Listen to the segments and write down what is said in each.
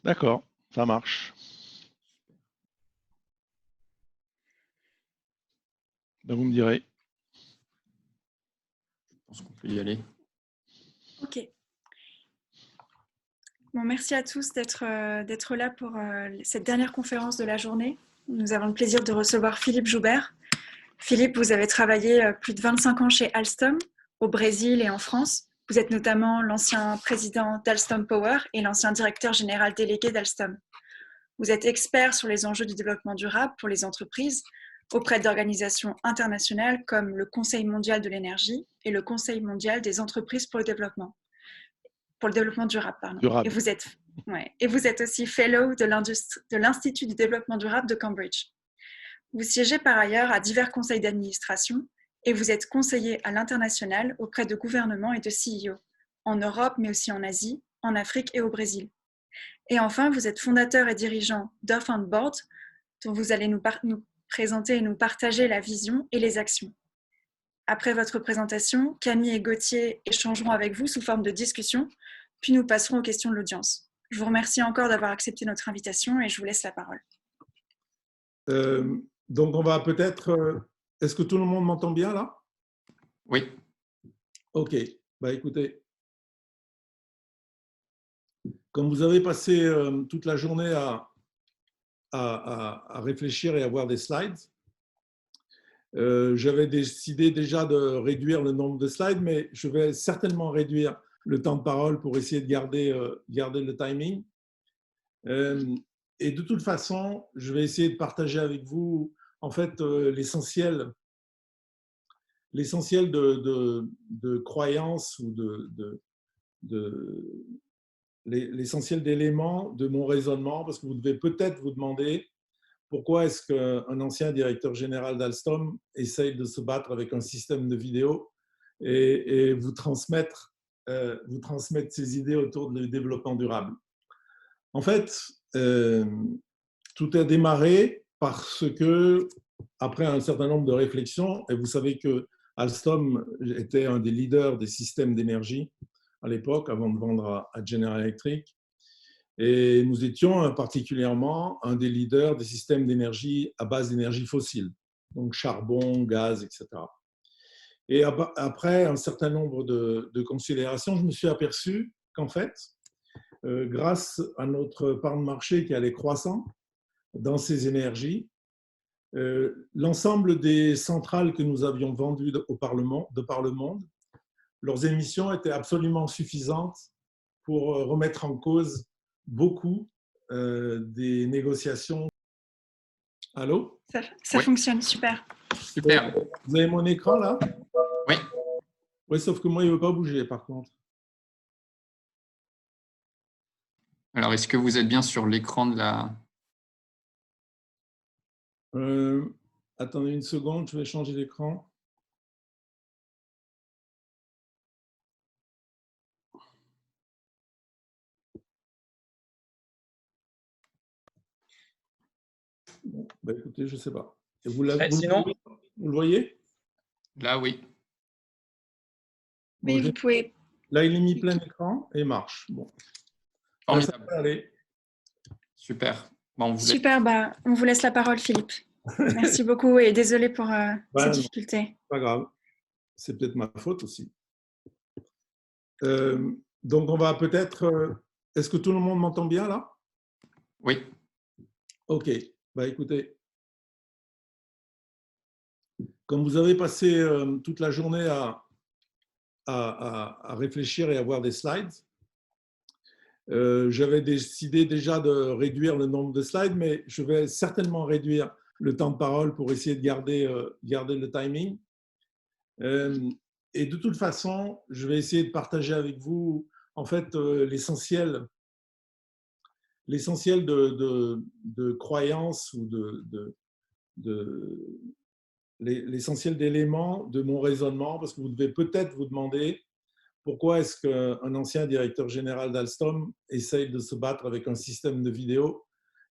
D'accord, ça marche. Ben, vous me direz. Je pense qu'on peut y aller. Ok. Bon, merci à tous d'être là pour cette dernière conférence de la journée. Nous avons le plaisir de recevoir Philippe Joubert. Philippe, vous avez travaillé plus de 25 ans chez Alstom, au Brésil et en France. Vous êtes notamment l'ancien président d'Alstom Power et l'ancien directeur général délégué d'Alstom. Vous êtes expert sur les enjeux du développement durable pour les entreprises auprès d'organisations internationales comme le Conseil mondial de l'énergie et le Conseil mondial des entreprises pour le développement durable. Durable. Et vous êtes aussi fellow de l'Institut du développement durable de Cambridge. Vous siégez par ailleurs à divers conseils d'administration et vous êtes conseiller à l'international auprès de gouvernements et de CEO, en Europe mais aussi en Asie, en Afrique et au Brésil. Et enfin, vous êtes fondateur et dirigeant d'Off On Board, dont vous allez nous présenter et nous partager la vision et les actions. Après votre présentation, Camille et Gauthier échangeront avec vous sous forme de discussion, puis nous passerons aux questions de l'audience. Je vous remercie encore d'avoir accepté notre invitation et je vous laisse la parole. Donc, on va peut-être… Est-ce que tout le monde m'entend bien là? Oui. Ok. Bah, écoutez, comme vous avez passé toute la journée à réfléchir et à voir des slides, j'avais décidé déjà de réduire le nombre de slides, mais je vais certainement réduire le temps de parole pour essayer de garder le timing. Et de toute façon, je vais essayer de partager avec vous en fait l'essentiel de croyances ou l'essentiel d'éléments de mon raisonnement, parce que vous devez peut-être vous demander pourquoi est-ce qu'un ancien directeur général d'Alstom essaye de se battre avec un système de vidéo et vous transmettre ses idées autour du développement durable. En fait, tout a démarré parce que, après un certain nombre de réflexions, et vous savez que Alstom était un des leaders des systèmes d'énergie à l'époque, avant de vendre à General Electric, et nous étions particulièrement un des leaders des systèmes d'énergie à base d'énergie fossile, donc charbon, gaz, etc. Et après un certain nombre de considérations, je me suis aperçu qu'en fait, grâce à notre part de marché qui allait croissant dans ces énergies, l'ensemble des centrales que nous avions vendues de par le monde, leurs émissions étaient absolument suffisantes pour remettre en cause beaucoup des négociations. Allô? Ça fonctionne, super. Super. Vous avez mon écran là? Oui. Oui, sauf que moi, il ne veut pas bouger par contre. Alors, est-ce que vous êtes bien sur l'écran de la… Attendez une seconde, je vais changer d'écran. Bon, bah écoutez, je ne sais pas. Et vous le voyez? Là, oui. Oui, Bon, vous pouvez. là, il est mis plein écran et marche. Bon. Là, ça va aller. Super. Bon, Super, bah, on vous laisse la parole, Philippe. Merci beaucoup et désolé pour ces difficultés. Pas grave. C'est peut-être ma faute aussi. Donc, on va peut-être… Est-ce que tout le monde m'entend bien là? Oui. Ok. Bah, écoutez, comme vous avez passé toute la journée à réfléchir et à voir des slides, j'avais décidé déjà de réduire le nombre de slides, mais je vais certainement réduire le temps de parole pour essayer de garder le timing. Et de toute façon, je vais essayer de partager avec vous en fait l'essentiel de croyances ou l'essentiel d'éléments de mon raisonnement, parce que vous devez peut-être vous demander pourquoi est-ce qu'un ancien directeur général d'Alstom essaye de se battre avec un système de vidéo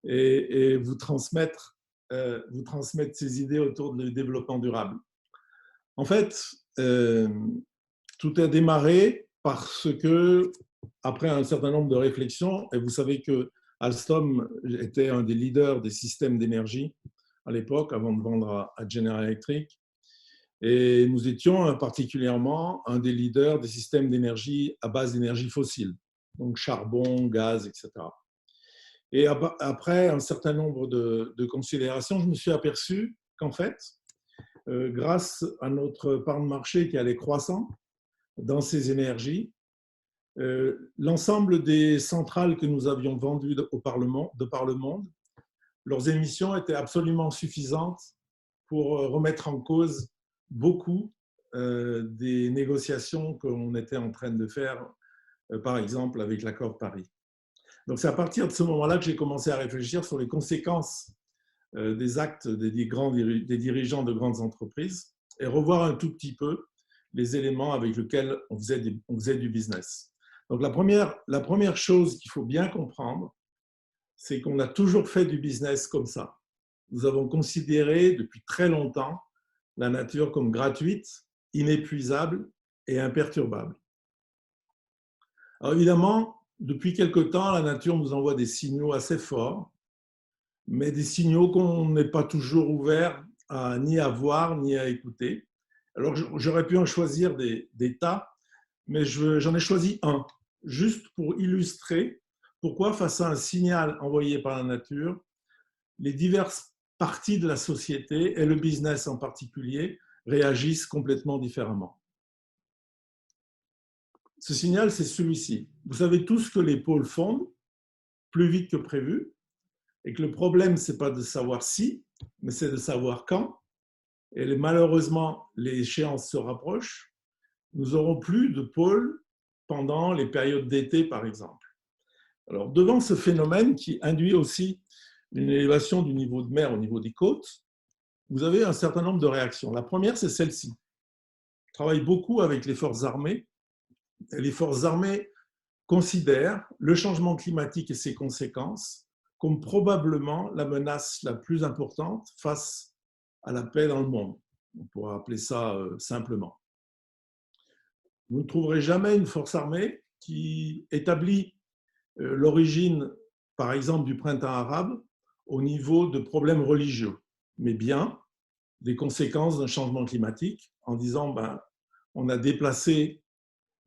et vous transmettre ses idées autour du développement durable. En fait, tout a démarré parce que, après un certain nombre de réflexions, et vous savez que Alstom était un des leaders des systèmes d'énergie à l'époque, avant de vendre à General Electric. Et nous étions particulièrement un des leaders des systèmes d'énergie à base d'énergie fossile, donc charbon, gaz, etc. Et après un certain nombre de considérations, je me suis aperçu qu'en fait, grâce à notre part de marché qui allait croissant dans ces énergies, l'ensemble des centrales que nous avions vendues de par le monde, leurs émissions étaient absolument suffisantes pour remettre en cause beaucoup des négociations qu'on était en train de faire, par exemple avec l'accord de Paris. Donc c'est à partir de ce moment-là que j'ai commencé à réfléchir sur les conséquences des actes des dirigeants de grandes entreprises et revoir un tout petit peu les éléments avec lesquels on faisait du business. Donc la première chose qu'il faut bien comprendre, c'est qu'on a toujours fait du business comme ça. Nous avons considéré depuis très longtemps la nature comme gratuite, inépuisable et imperturbable. Alors évidemment, depuis quelque temps, la nature nous envoie des signaux assez forts, mais des signaux qu'on n'est pas toujours ouvert ni à voir ni à écouter. Alors j'aurais pu en choisir des tas, mais j'en ai choisi un, juste pour illustrer pourquoi, face à un signal envoyé par la nature, les diverses parties de la société, et le business en particulier, réagissent complètement différemment. Ce signal, c'est celui-ci. Vous savez tous que les pôles fondent plus vite que prévu, et que le problème, ce n'est pas de savoir si, mais c'est de savoir quand. Et malheureusement, les échéances se rapprochent. Nous n'aurons plus de pôles pendant les périodes d'été, par exemple. Alors, devant ce phénomène qui induit aussi une élévation du niveau de mer au niveau des côtes, vous avez un certain nombre de réactions. La première, c'est celle-ci. Je travaille beaucoup avec les forces armées. Et les forces armées considèrent le changement climatique et ses conséquences comme probablement la menace la plus importante face à la paix dans le monde. On pourrait appeler ça simplement. Vous ne trouverez jamais une force armée qui établit l'origine, par exemple, du printemps arabe au niveau de problèmes religieux, mais bien des conséquences d'un changement climatique en disant on a déplacé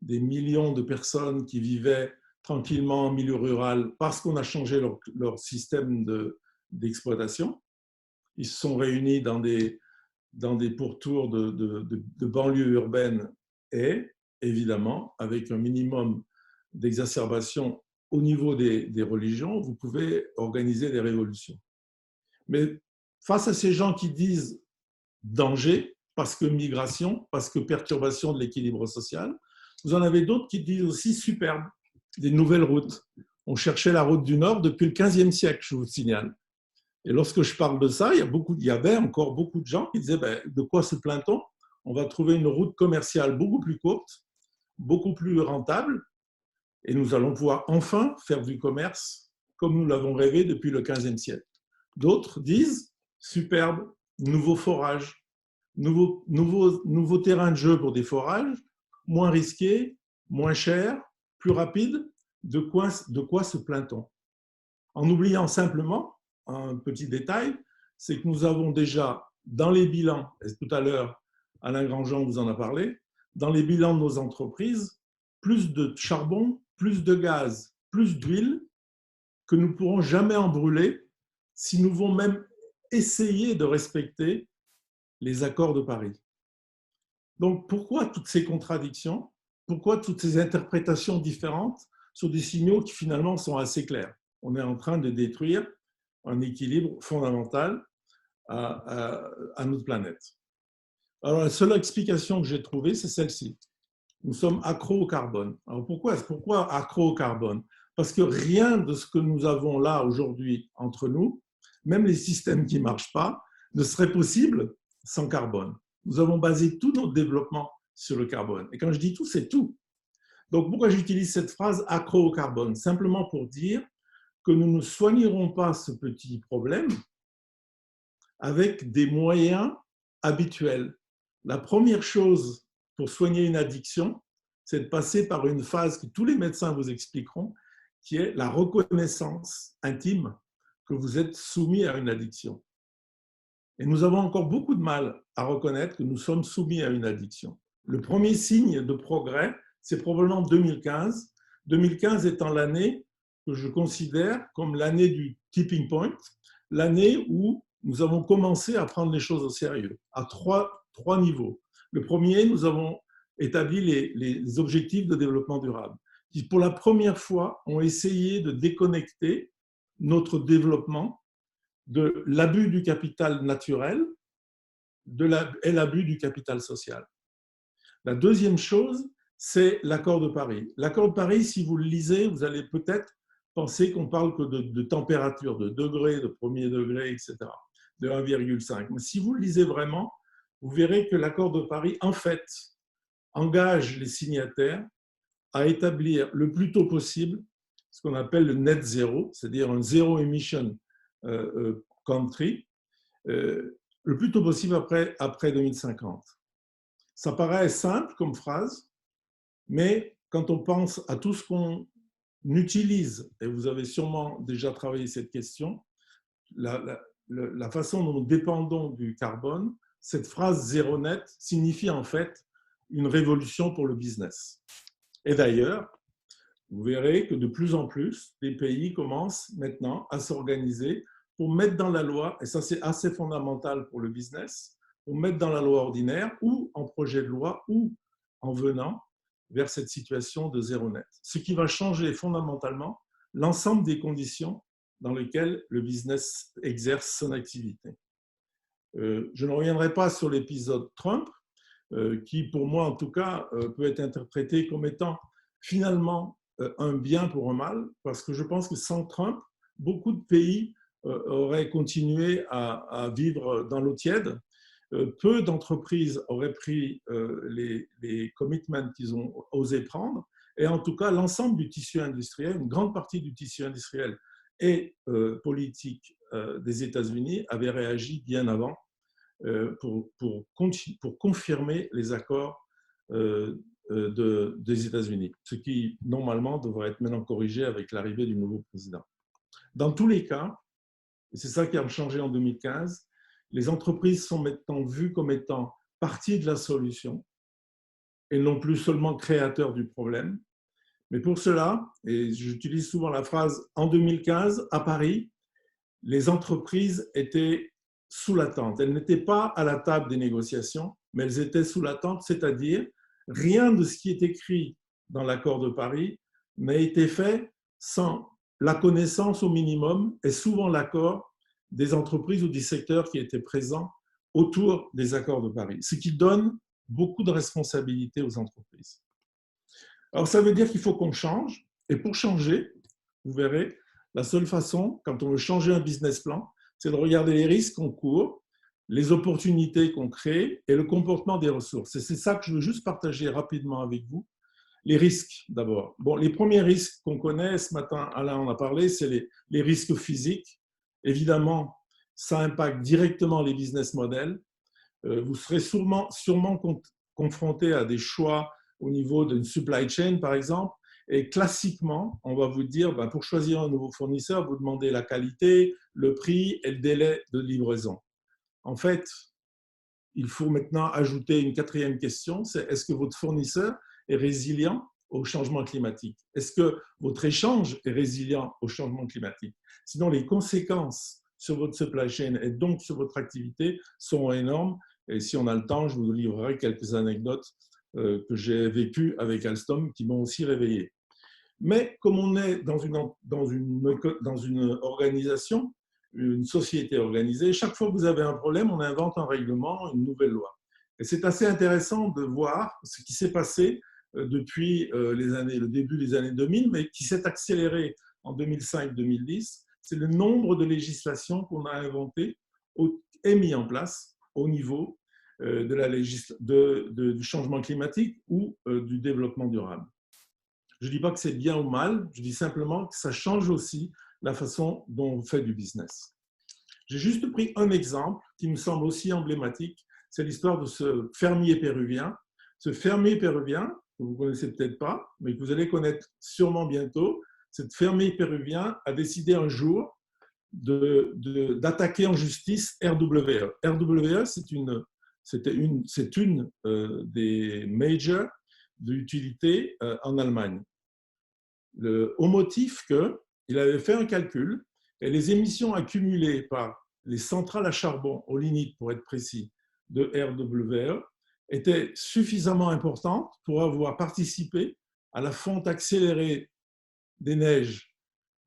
des millions de personnes qui vivaient tranquillement en milieu rural parce qu'on a changé leur système d'exploitation. Ils se sont réunis dans des pourtours de banlieues urbaines et, évidemment, avec un minimum d'exacerbation au niveau des religions, vous pouvez organiser des révolutions. Mais face à ces gens qui disent danger, parce que migration, parce que perturbation de l'équilibre social, vous en avez d'autres qui disent aussi superbe, des nouvelles routes. On cherchait la route du Nord depuis le XVe siècle, je vous signale. Et lorsque je parle de ça, il y avait encore beaucoup de gens qui disaient de quoi se plaint-on? On va trouver une route commerciale beaucoup plus courte, beaucoup plus rentable, et nous allons pouvoir enfin faire du commerce comme nous l'avons rêvé depuis le XVe siècle. D'autres disent superbe, nouveau forage, nouveau terrain de jeu pour des forages, moins risqué, moins cher, plus rapide. De quoi se plaint-on? En oubliant simplement un petit détail, c'est que nous avons déjà dans les bilans, et tout à l'heure Alain Grandjean vous en a parlé, dans les bilans de nos entreprises, plus de charbon, plus de gaz, plus d'huile que nous ne pourrons jamais en brûler si nous voulons même essayer de respecter les accords de Paris. Donc pourquoi toutes ces contradictions? Pourquoi toutes ces interprétations différentes sur des signaux qui finalement sont assez clairs? On est en train de détruire un équilibre fondamental à notre planète. Alors la seule explication que j'ai trouvée, c'est celle-ci. Nous sommes accros au carbone. Alors pourquoi accros au carbone? Parce que rien de ce que nous avons là aujourd'hui entre nous, même les systèmes qui ne marchent pas, ne serait possible sans carbone. Nous avons basé tout notre développement sur le carbone. Et quand je dis tout, c'est tout. Donc pourquoi j'utilise cette phrase accro au carbone? Simplement pour dire que nous ne soignerons pas ce petit problème avec des moyens habituels. La première chose pour soigner une addiction, c'est de passer par une phase que tous les médecins vous expliqueront, qui est la reconnaissance intime que vous êtes soumis à une addiction. Et nous avons encore beaucoup de mal à reconnaître que nous sommes soumis à une addiction. Le premier signe de progrès, c'est probablement 2015. 2015 étant l'année que je considère comme l'année du tipping point, l'année où nous avons commencé à prendre les choses au sérieux, à trois niveaux. Le premier, nous avons établi les objectifs de développement durable, qui pour la première fois ont essayé de déconnecter notre développement de l'abus du capital naturel et l'abus du capital social. La deuxième chose, c'est l'accord de Paris. L'accord de Paris, si vous le lisez, vous allez peut-être penser qu'on parle que de température, de degrés, de premier degré, etc., de 1,5. Mais si vous le lisez vraiment, vous verrez que l'accord de Paris, en fait, engage les signataires à établir le plus tôt possible ce qu'on appelle le net zéro, c'est-à-dire un zéro emission country, le plus tôt possible après 2050. Ça paraît simple comme phrase, mais quand on pense à tout ce qu'on utilise, et vous avez sûrement déjà travaillé cette question, la façon dont nous dépendons du carbone, cette phrase zéro net signifie en fait une révolution pour le business. Et d'ailleurs, vous verrez que de plus en plus, les pays commencent maintenant à s'organiser pour mettre dans la loi, et ça c'est assez fondamental pour le business, pour mettre dans la loi ordinaire ou en projet de loi ou en venant vers cette situation de zéro net. Ce qui va changer fondamentalement l'ensemble des conditions dans lesquelles le business exerce son activité. Je ne reviendrai pas sur l'épisode Trump, qui pour moi en tout cas peut être interprété comme étant finalement un bien pour un mal, parce que je pense que sans Trump, beaucoup de pays auraient continué à vivre dans l'eau tiède. Peu d'entreprises auraient pris les commitments qu'ils ont osé prendre, et en tout cas l'ensemble du tissu industriel, une grande partie du tissu industriel et politique des États-Unis avait réagi bien avant pour confirmer les accords des États-Unis, ce qui normalement devrait être maintenant corrigé avec l'arrivée du nouveau président. Dans tous les cas, et c'est ça qui a changé en 2015, les entreprises sont maintenant vues comme étant partie de la solution et non plus seulement créateurs du problème. Mais pour cela, et j'utilise souvent la phrase, en 2015, à Paris, les entreprises étaient sous la tente. Elles n'étaient pas à la table des négociations, mais elles étaient sous la tente, c'est-à-dire rien de ce qui est écrit dans l'accord de Paris n'a été fait sans la connaissance au minimum et souvent l'accord des entreprises ou des secteurs qui étaient présents autour des accords de Paris, ce qui donne beaucoup de responsabilités aux entreprises. Alors, ça veut dire qu'il faut qu'on change, et pour changer, vous verrez, la seule façon, quand on veut changer un business plan, c'est de regarder les risques qu'on court, les opportunités qu'on crée et le comportement des ressources. Et c'est ça que je veux juste partager rapidement avec vous. Les risques, d'abord. Bon, les premiers risques qu'on connaît, ce matin, Alain en a parlé, c'est les risques physiques. Évidemment, ça impacte directement les business models. Vous serez sûrement confronté à des choix au niveau d'une supply chain, par exemple. Et classiquement, on va vous dire, pour choisir un nouveau fournisseur, vous demandez la qualité, le prix et le délai de livraison. En fait, il faut maintenant ajouter une quatrième question, c'est est-ce que votre fournisseur est résilient au changement climatique? Est-ce que votre échange est résilient au changement climatique? Sinon, les conséquences sur votre supply chain et donc sur votre activité seront énormes. Et si on a le temps, je vous livrerai quelques anecdotes que j'ai vécues avec Alstom qui m'ont aussi réveillé. Mais comme on est dans une organisation, une société organisée, chaque fois que vous avez un problème, on invente un règlement, une nouvelle loi. Et c'est assez intéressant de voir ce qui s'est passé depuis le début des années 2000, mais qui s'est accéléré en 2005-2010. C'est le nombre de législations qu'on a inventées et mis en place au niveau du changement climatique ou du développement durable. Je ne dis pas que c'est bien ou mal, je dis simplement que ça change aussi la façon dont on fait du business. J'ai juste pris un exemple qui me semble aussi emblématique, c'est l'histoire de ce fermier péruvien. Ce fermier péruvien, que vous ne connaissez peut-être pas, mais que vous allez connaître sûrement bientôt, cette fermier péruvien a décidé un jour d'attaquer en justice RWE. RWE, c'est une des majors d'utilité en Allemagne. Au motif qu'il avait fait un calcul et les émissions accumulées par les centrales à charbon, au lignite pour être précis, de RWE, étaient suffisamment importantes pour avoir participé à la fonte accélérée des neiges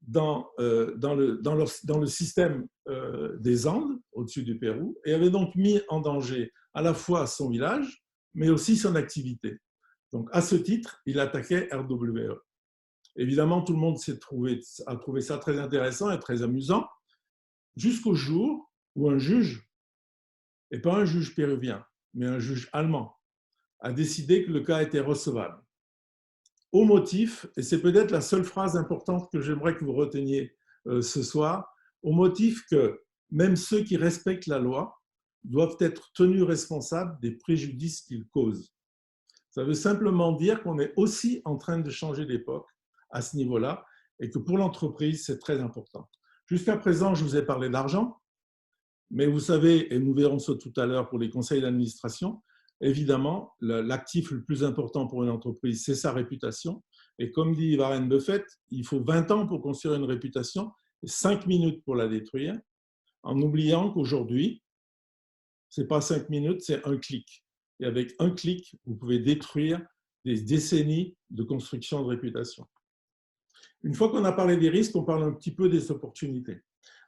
dans le système des Andes, au-dessus du Pérou, et avait donc mis en danger à la fois son village, mais aussi son activité. Donc, à ce titre, il attaquait RWE. Évidemment, tout le monde a trouvé ça très intéressant et très amusant, jusqu'au jour où un juge, et pas un juge péruvien, mais un juge allemand, a décidé que le cas était recevable. Au motif, et c'est peut-être la seule phrase importante que j'aimerais que vous reteniez ce soir, au motif que même ceux qui respectent la loi doivent être tenus responsables des préjudices qu'ils causent. Ça veut simplement dire qu'on est aussi en train de changer d'époque à ce niveau-là et que pour l'entreprise, c'est très important. Jusqu'à présent, je vous ai parlé d'argent, mais vous savez, et nous verrons ça tout à l'heure pour les conseils d'administration, évidemment, l'actif le plus important pour une entreprise, c'est sa réputation. Et comme dit Warren Buffett, il faut 20 ans pour construire une réputation et 5 minutes pour la détruire, en oubliant qu'aujourd'hui, ce n'est pas 5 minutes, c'est un clic. Et avec un clic, vous pouvez détruire des décennies de construction de réputation. Une fois qu'on a parlé des risques, on parle un petit peu des opportunités.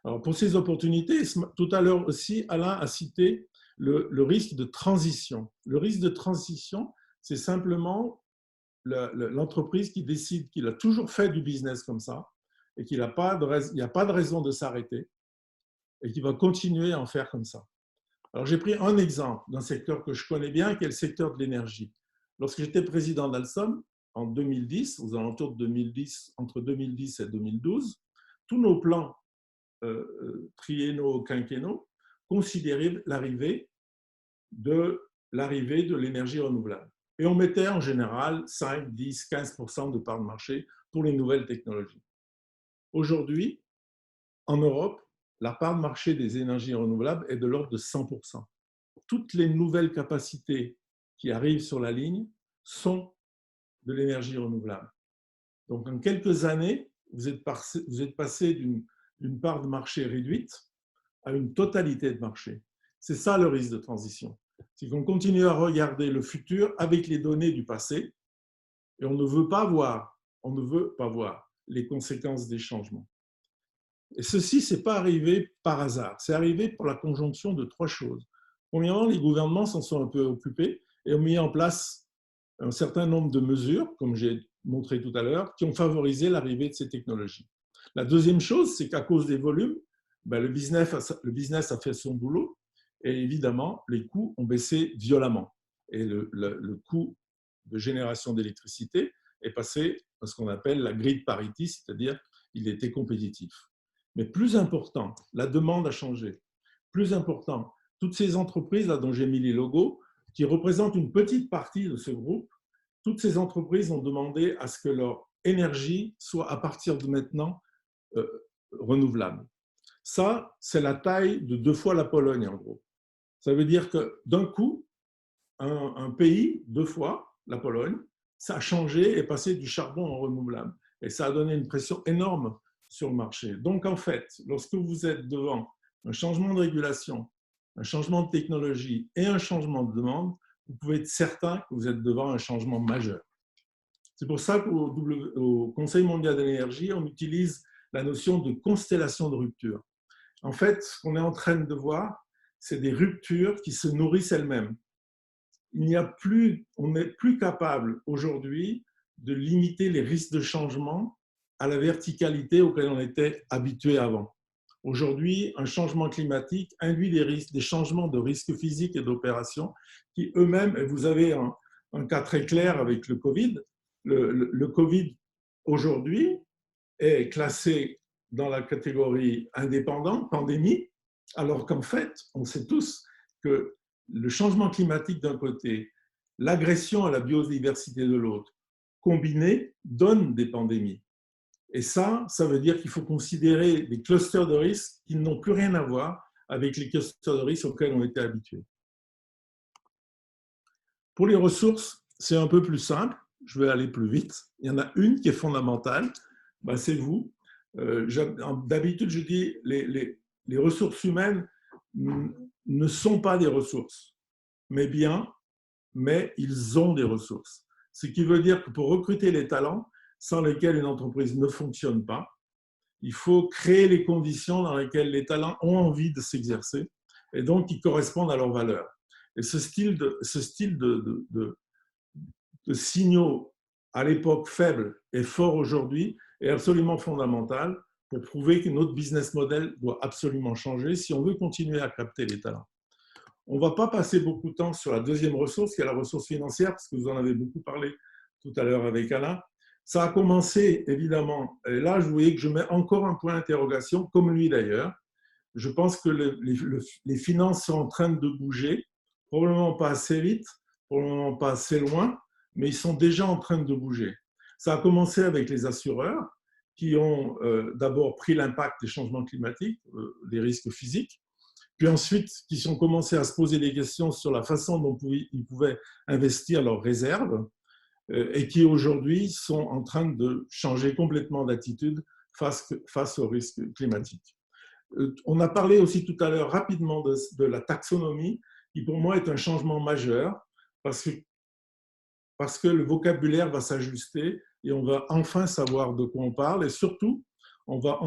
Alors pour ces opportunités, tout à l'heure aussi, Alain a cité le risque de transition. Le risque de transition, c'est simplement l'entreprise qui décide qu'il a toujours fait du business comme ça et qu'il n'y a pas de raison de s'arrêter et qu'il va continuer à en faire comme ça. Alors j'ai pris un exemple d'un secteur que je connais bien, qui est le secteur de l'énergie. Lorsque j'étais président d'Alstom, en 2010, aux alentours de 2010, entre 2010 et 2012, tous nos plans triennaux, quinquennaux, considéraient l'arrivée de l'énergie renouvelable. Et on mettait en général 5, 10, 15% de part de marché pour les nouvelles technologies. Aujourd'hui, en Europe, la part de marché des énergies renouvelables est de l'ordre de 100%. Toutes les nouvelles capacités qui arrivent sur la ligne sont de l'énergie renouvelable. Donc, en quelques années, vous êtes passé d'une part de marché réduite à une totalité de marché. C'est ça le risque de transition. C'est qu'on continue à regarder le futur avec les données du passé et on ne veut pas voir les conséquences des changements. Et ceci, ce n'est pas arrivé par hasard. C'est arrivé pour la conjonction de trois choses. Premièrement, les gouvernements s'en sont un peu occupés et ont mis en place un certain nombre de mesures, comme j'ai montré tout à l'heure, qui ont favorisé l'arrivée de ces technologies. La deuxième chose, c'est qu'à cause des volumes, le business a fait son boulot et évidemment, les coûts ont baissé violemment. Et le coût de génération d'électricité est passé à ce qu'on appelle la grid parity, c'est-à-dire il était compétitif. Mais plus important, la demande a changé. Plus important, toutes ces entreprises là dont j'ai mis les logos, qui représentent une petite partie de ce groupe, toutes ces entreprises ont demandé à ce que leur énergie soit à partir de maintenant renouvelable. Ça, c'est la taille de 2 fois la Pologne en gros. Ça veut dire que d'un coup, un pays, 2 fois la Pologne, ça a changé et passé du charbon en renouvelable. Et ça a donné une pression énorme sur le marché. Donc en fait, lorsque vous êtes devant un changement de régulation, un changement de technologie et un changement de demande, vous pouvez être certain que vous êtes devant un changement majeur. C'est pour ça qu'au Conseil mondial de l'énergie, on utilise la notion de constellation de rupture. En fait, ce qu'on est en train de voir, c'est des ruptures qui se nourrissent elles-mêmes. On n'est plus capable aujourd'hui de limiter les risques de changement à la verticalité auquel on était habitué avant. Aujourd'hui, un changement climatique induit des changements de risques physiques et d'opérations qui eux-mêmes, et vous avez un cas très clair avec le Covid, le Covid aujourd'hui est classé dans la catégorie indépendante, pandémie, alors qu'en fait, on sait tous que le changement climatique d'un côté, l'agression à la biodiversité de l'autre, combinés, donnent des pandémies. Et ça veut dire qu'il faut considérer des clusters de risques qui n'ont plus rien à voir avec les clusters de risques auxquels on était habitués. Pour les ressources, c'est un peu plus simple. Je vais aller plus vite. Il y en a une qui est fondamentale, ben, c'est vous. D'habitude, je dis les ressources humaines ne sont pas des ressources, mais ils ont des ressources. Ce qui veut dire que pour recruter les talents, sans lesquels une entreprise ne fonctionne pas, il faut créer les conditions dans lesquelles les talents ont envie de s'exercer et donc qui correspondent à leurs valeurs. Et ce style de signaux à l'époque faible et fort aujourd'hui est absolument fondamental pour prouver que notre business model doit absolument changer si on veut continuer à capter les talents. On ne va pas passer beaucoup de temps sur la deuxième ressource, qui est la ressource financière, parce que vous en avez beaucoup parlé tout à l'heure avec Alain. Ça a commencé, évidemment, et là, je voyais que je mets encore un point d'interrogation, comme lui d'ailleurs. Je pense que les finances sont en train de bouger, probablement pas assez vite, probablement pas assez loin, mais ils sont déjà en train de bouger. Ça a commencé avec les assureurs, qui ont d'abord pris l'impact des changements climatiques, des risques physiques, puis ensuite qui ont commencé à se poser des questions sur la façon dont ils pouvaient investir leurs réserves, et qui aujourd'hui sont en train de changer complètement d'attitude face aux risques climatiques. On a parlé aussi tout à l'heure rapidement de la taxonomie, qui pour moi est un changement majeur, parce que le vocabulaire va s'ajuster et on va enfin savoir de quoi on parle, et surtout, on va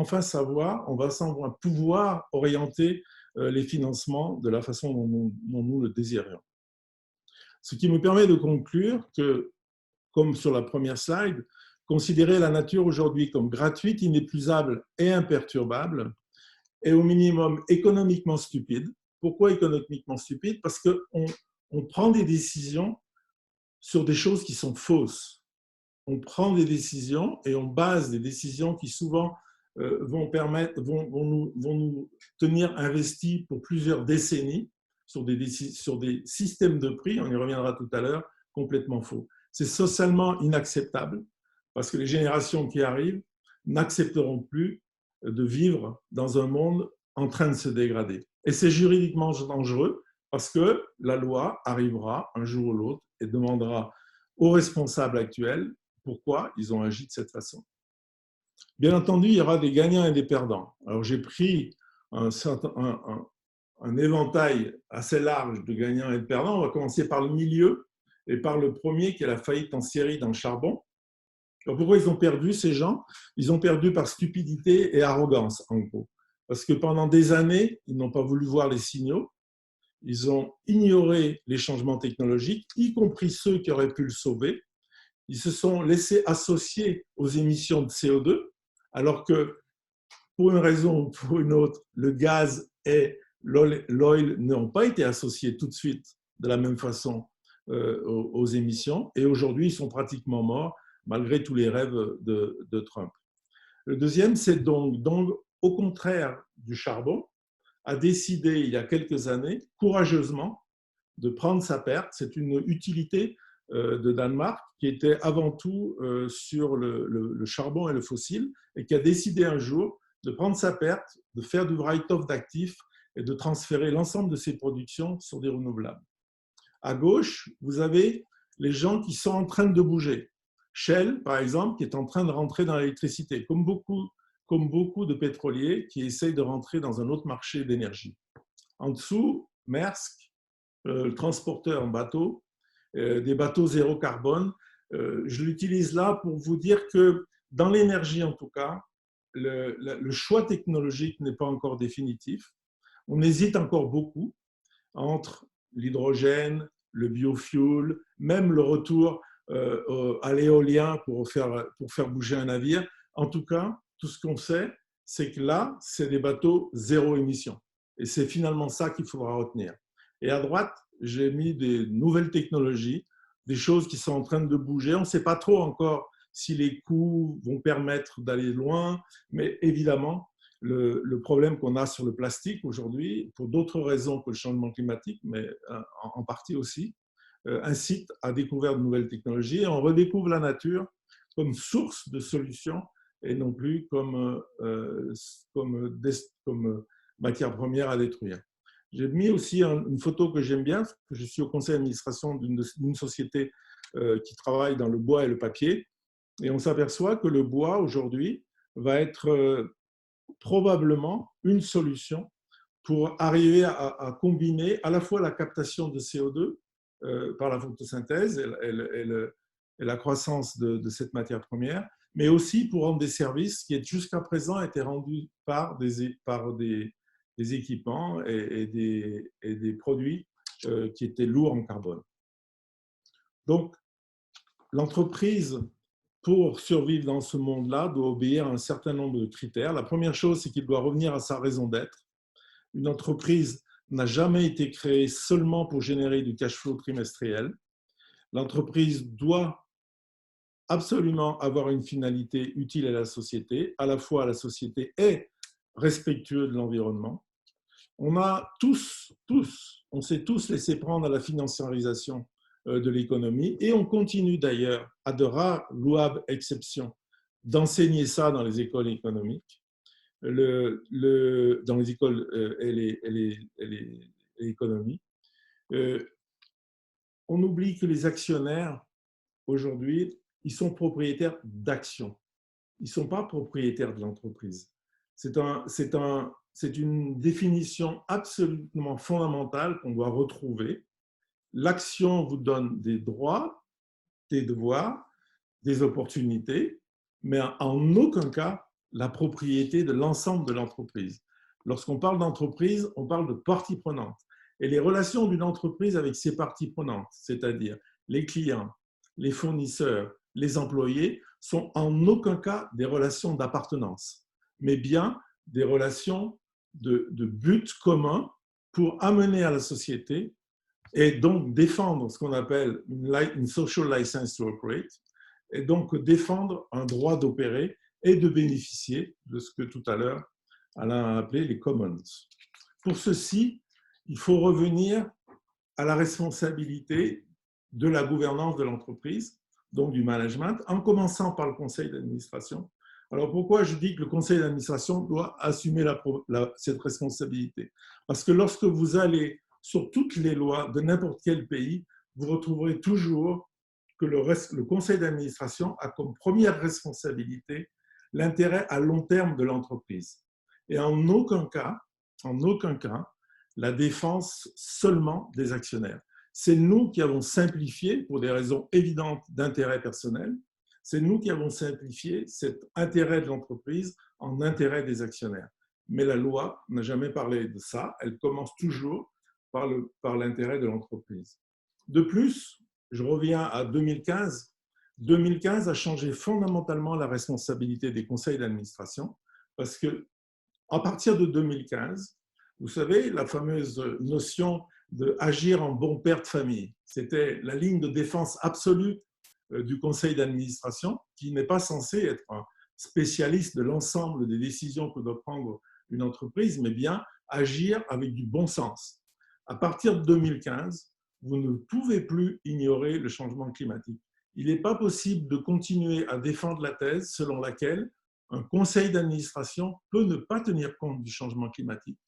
pouvoir orienter les financements de la façon dont nous le désirions. Ce qui me permet de conclure que, comme sur la première slide, considérer la nature aujourd'hui comme gratuite, inépuisable et imperturbable est au minimum économiquement stupide. Pourquoi économiquement stupide? Parce qu'on prend des décisions sur des choses qui sont fausses. On prend des décisions et on base des décisions qui souvent vont nous tenir investis pour plusieurs décennies sur des systèmes de prix, on y reviendra tout à l'heure, complètement faux. C'est socialement inacceptable parce que les générations qui arrivent n'accepteront plus de vivre dans un monde en train de se dégrader. Et c'est juridiquement dangereux parce que la loi arrivera un jour ou l'autre et demandera aux responsables actuels pourquoi ils ont agi de cette façon. Bien entendu, il y aura des gagnants et des perdants. Alors j'ai pris un éventail assez large de gagnants et de perdants. On va commencer par le milieu et par le premier qui est la faillite en série dans le charbon. Alors pourquoi ils ont perdu ces gens? Ils ont perdu par stupidité et arrogance en gros. Parce que pendant des années, ils n'ont pas voulu voir les signaux. Ils ont ignoré les changements technologiques, y compris ceux qui auraient pu le sauver. Ils se sont laissés associer aux émissions de CO2, alors que pour une raison ou pour une autre, le gaz et l'oil n'ont pas été associés tout de suite de la même façon aux émissions. Et aujourd'hui, ils sont pratiquement morts, malgré tous les rêves de Trump. Le deuxième, c'est Dong, au contraire du charbon, a décidé il y a quelques années, courageusement, de prendre sa perte. C'est une utilité de Danemark qui était avant tout sur le charbon et le fossile et qui a décidé un jour de prendre sa perte, de faire du write-off d'actifs et de transférer l'ensemble de ses productions sur des renouvelables. À gauche, vous avez les gens qui sont en train de bouger. Shell, par exemple, qui est en train de rentrer dans l'électricité, comme beaucoup de pétroliers qui essayent de rentrer dans un autre marché d'énergie. En dessous, Maersk, le transporteur en bateau, des bateaux zéro carbone. Je l'utilise là pour vous dire que dans l'énergie, en tout cas, le choix technologique n'est pas encore définitif. On hésite encore beaucoup entre l'hydrogène, le biofuel, même le retour à l'éolien pour faire bouger un navire. En tout cas, tout ce qu'on sait, c'est que là, c'est des bateaux zéro émission. Et c'est finalement ça qu'il faudra retenir. Et à droite, j'ai mis des nouvelles technologies, des choses qui sont en train de bouger. On ne sait pas trop encore si les coûts vont permettre d'aller loin, mais évidemment, le problème qu'on a sur le plastique aujourd'hui, pour d'autres raisons que le changement climatique, mais en partie aussi, incite à découvrir de nouvelles technologies. Et on redécouvre la nature comme source de solutions et non plus comme matière première à détruire. J'ai mis aussi une photo que j'aime bien, parce que je suis au conseil d'administration d'une société qui travaille dans le bois et le papier, et on s'aperçoit que le bois aujourd'hui va être probablement une solution pour arriver à combiner à la fois la captation de CO2 par la photosynthèse et la croissance de cette matière première, mais aussi pour rendre des services qui jusqu'à présent étaient rendus par des équipements et des produits qui étaient lourds en carbone. Donc, l'entreprise, pour survivre dans ce monde-là, doit obéir à un certain nombre de critères. La première chose, c'est qu'il doit revenir à sa raison d'être. Une entreprise n'a jamais été créée seulement pour générer du cash flow trimestriel. L'entreprise doit absolument avoir une finalité utile à la société, à la fois à la société et respectueux de l'environnement. On s'est tous laissé prendre à la financiarisation de l'économie et on continue d'ailleurs, à de rares louables exceptions, d'enseigner ça dans les écoles économiques, dans les écoles et les économies. On oublie que les actionnaires, aujourd'hui, ils sont propriétaires d'actions. Ils ne sont pas propriétaires de l'entreprise. C'est une définition absolument fondamentale qu'on doit retrouver. L'action vous donne des droits, des devoirs, des opportunités, mais en aucun cas la propriété de l'ensemble de l'entreprise. Lorsqu'on parle d'entreprise, on parle de parties prenantes. Et les relations d'une entreprise avec ses parties prenantes, c'est-à-dire les clients, les fournisseurs, les employés, sont en aucun cas des relations d'appartenance, mais bien des relations de but commun pour amener à la société et donc défendre ce qu'on appelle une social license to operate, et donc défendre un droit d'opérer et de bénéficier de ce que tout à l'heure Alain a appelé les commons. Pour ceci, il faut revenir à la responsabilité de la gouvernance de l'entreprise, donc du management, en commençant par le conseil d'administration. Alors pourquoi je dis que le conseil d'administration doit assumer cette responsabilité? Parce que lorsque vous allez sur toutes les lois de n'importe quel pays, vous retrouverez toujours que le conseil d'administration a comme première responsabilité l'intérêt à long terme de l'entreprise. Et en aucun cas, la défense seulement des actionnaires. C'est nous qui avons simplifié, pour des raisons évidentes d'intérêt personnel, c'est nous qui avons simplifié cet intérêt de l'entreprise en intérêt des actionnaires. Mais la loi n'a jamais parlé de ça, elle commence toujours par l'intérêt de l'entreprise. De plus, je reviens à 2015. 2015 a changé fondamentalement la responsabilité des conseils d'administration parce que, à partir de 2015, vous savez, la fameuse notion d'agir en bon père de famille, c'était la ligne de défense absolue du conseil d'administration, qui n'est pas censé être un spécialiste de l'ensemble des décisions que doit prendre une entreprise, mais bien agir avec du bon sens. À partir de 2015, vous ne pouvez plus ignorer le changement climatique. Il n'est pas possible de continuer à défendre la thèse selon laquelle un conseil d'administration peut ne pas tenir compte du changement climatique.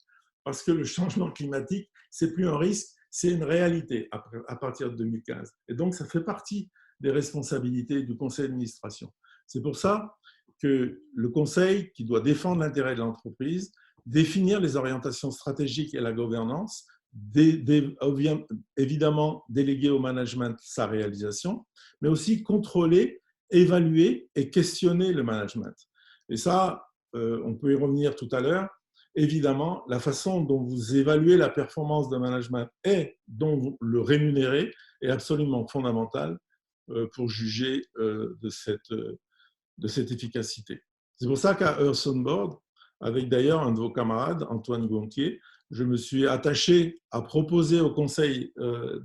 Parce que le changement climatique, ce n'est plus un risque, c'est une réalité à partir de 2015. Et donc, ça fait partie des responsabilités du conseil d'administration. C'est pour ça que le conseil, qui doit défendre l'intérêt de l'entreprise, définir les orientations stratégiques et la gouvernance, évidemment déléguer au management sa réalisation, mais aussi contrôler, évaluer et questionner le management. Et ça, on peut y revenir tout à l'heure. Évidemment, la façon dont vous évaluez la performance d'un management et dont vous le rémunérez est absolument fondamentale pour juger de cette efficacité. C'est pour ça qu'à Earth on Board, avec d'ailleurs un de vos camarades, Antoine Gontier, je me suis attaché à proposer au conseil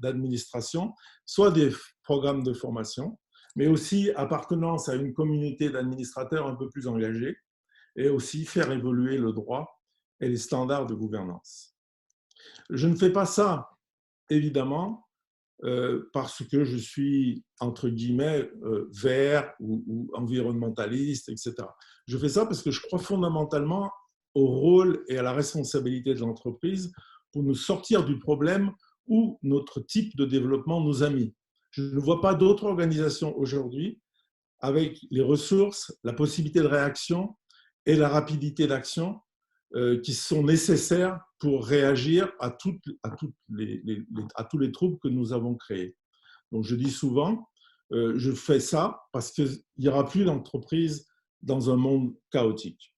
d'administration soit des programmes de formation, mais aussi appartenance à une communauté d'administrateurs un peu plus engagés, et aussi faire évoluer le droit et les standards de gouvernance. Je ne fais pas ça, évidemment, parce que je suis, entre guillemets, vert ou environnementaliste, etc. Je fais ça parce que je crois fondamentalement au rôle et à la responsabilité de l'entreprise pour nous sortir du problème où notre type de développement nous a mis. Je ne vois pas d'autres organisations aujourd'hui avec les ressources, la possibilité de réaction et la rapidité d'action qui sont nécessaires pour réagir à tous les troubles que nous avons créés. Donc, je dis souvent, je fais ça parce qu'il n'y aura plus d'entreprise dans un monde chaotique.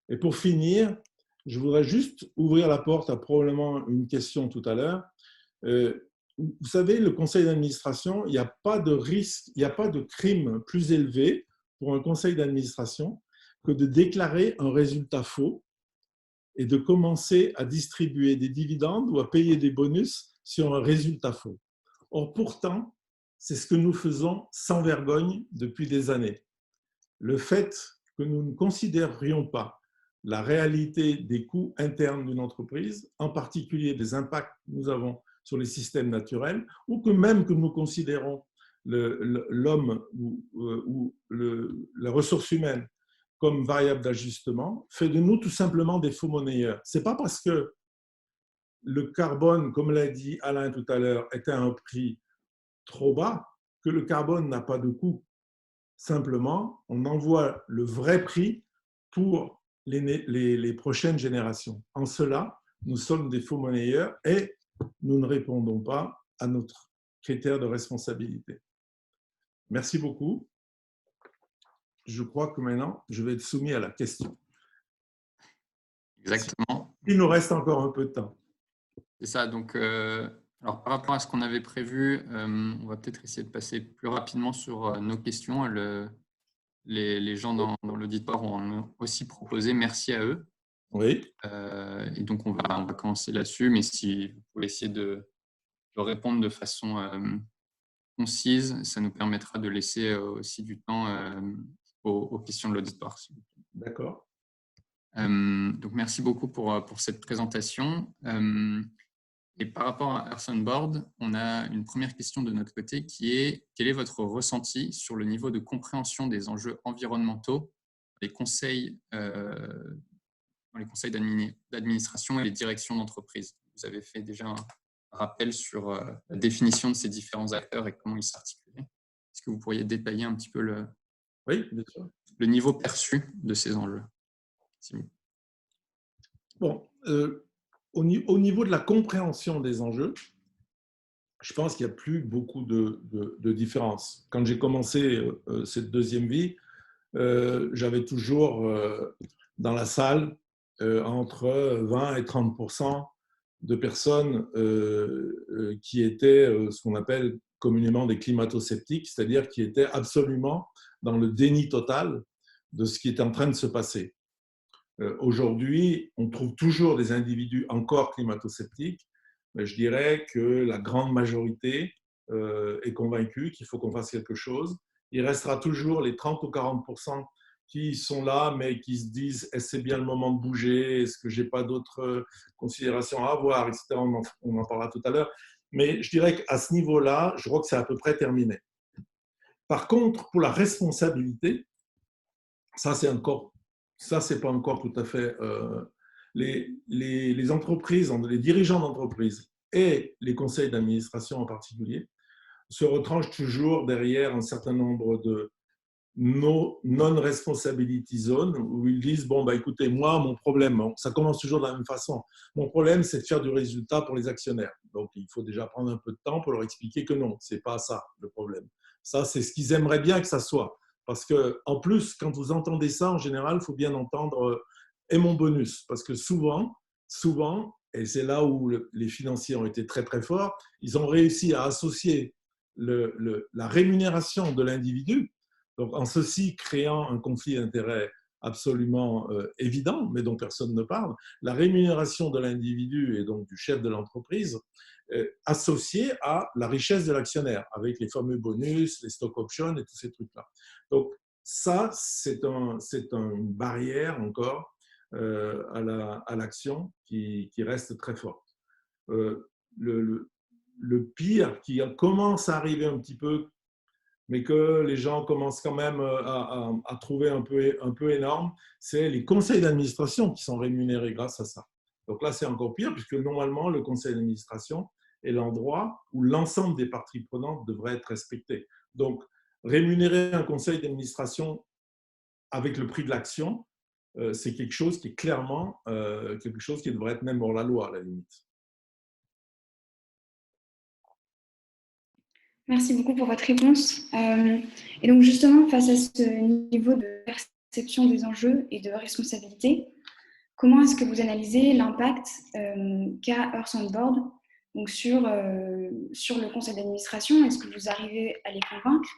Et pour finir, je voudrais juste ouvrir la porte à probablement une question tout à l'heure. Vous savez, le conseil d'administration, il n'y a pas de risque, il n'y a pas de crime plus élevé pour un conseil d'administration que de déclarer un résultat faux et de commencer à distribuer des dividendes ou à payer des bonus sur un résultat faux. Or, pourtant, c'est ce que nous faisons sans vergogne depuis des années. Le fait que nous ne considérions pas la réalité des coûts internes d'une entreprise, en particulier des impacts que nous avons sur les systèmes naturels, ou que même que nous considérons l'homme ou la ressource humaine comme variable d'ajustement, fait de nous tout simplement des faux monnayeurs. Ce n'est pas parce que le carbone, comme l'a dit Alain tout à l'heure, était à un prix trop bas que le carbone n'a pas de coût. Simplement, on envoie le vrai prix pour les prochaines générations. En cela, nous sommes des faux monnayeurs et nous ne répondons pas à notre critère de responsabilité. Merci beaucoup. Je crois que maintenant, je vais être soumis à la question. Exactement. Il nous reste encore un peu de temps. C'est ça. Donc, alors, par rapport à ce qu'on avait prévu, on va peut-être essayer de passer plus rapidement sur nos questions. Les gens dans l'auditoire ont aussi proposé. Merci à eux. Oui. Et donc, on va commencer là-dessus. Mais si vous pouvez essayer de répondre de façon concise, ça nous permettra de laisser aussi du temps aux questions de l'auditoire. D'accord. Donc, merci beaucoup pour cette présentation. Et par rapport à Earth on Board, on a une première question de notre côté qui est: quel est votre ressenti sur le niveau de compréhension des enjeux environnementaux dans les conseils d'administration et les directions d'entreprise? Vous avez fait déjà un rappel sur la définition de ces différents acteurs et comment ils s'articulaient. Est-ce que vous pourriez détailler un petit peu Oui, bien sûr. le niveau perçu de ces enjeux? Bon, au niveau de la compréhension des enjeux, je pense qu'il n'y a plus beaucoup de différence. Quand j'ai commencé cette deuxième vie, j'avais toujours dans la salle entre 20 et 30% de personnes qui étaient ce qu'on appelle communément des climato-sceptiques, c'est-à-dire qui étaient absolument dans le déni total de ce qui est en train de se passer. Aujourd'hui, on trouve toujours des individus encore climato-sceptiques, mais je dirais que la grande majorité est convaincue qu'il faut qu'on fasse quelque chose. Il restera toujours les 30 ou 40% qui sont là, mais qui se disent « est-ce que c'est bien le moment de bouger? Est-ce que je n'ai pas d'autres considérations à avoir ?» etc. On en parlera tout à l'heure. Mais je dirais qu'à ce niveau-là, je crois que c'est à peu près terminé. Par contre, pour la responsabilité, ça, c'est pas encore tout à fait… les entreprises, les dirigeants d'entreprise et les conseils d'administration en particulier se retranchent toujours derrière un certain nombre de non-responsibility zones où ils disent « bon, bah, écoutez, moi, mon problème, ça commence toujours de la même façon. Mon problème, c'est de faire du résultat pour les actionnaires. Donc, il faut déjà prendre un peu de temps pour leur expliquer que non, c'est pas ça le problème. Ça, c'est ce qu'ils aimeraient bien que ça soit. Parce que, en plus, quand vous entendez ça, en général, il faut bien entendre et mon bonus. Parce que souvent, et c'est là où les financiers ont été très, très forts, ils ont réussi à associer la rémunération de l'individu, donc en ceci créant un conflit d'intérêts absolument évident, mais dont personne ne parle, la rémunération de l'individu et donc du chef de l'entreprise associée à la richesse de l'actionnaire, avec les fameux bonus, les stock options et tous ces trucs-là. Donc ça, c'est une barrière encore à l'action qui reste très forte. le pire qui commence à arriver un petit peu, mais que les gens commencent quand même à trouver un peu énorme, c'est les conseils d'administration qui sont rémunérés grâce à ça. Donc là, c'est encore pire, puisque normalement, le conseil d'administration est l'endroit où l'ensemble des parties prenantes devrait être respecté. Donc, rémunérer un conseil d'administration avec le prix de l'action, c'est quelque chose qui est clairement quelque chose qui devrait être même hors la loi, à la limite. Merci beaucoup pour votre réponse. Et donc justement, face à ce niveau de perception des enjeux et de responsabilité, comment est-ce que vous analysez l'impact qu'a Earth on Board donc sur le conseil d'administration? Est-ce que vous arrivez à les convaincre?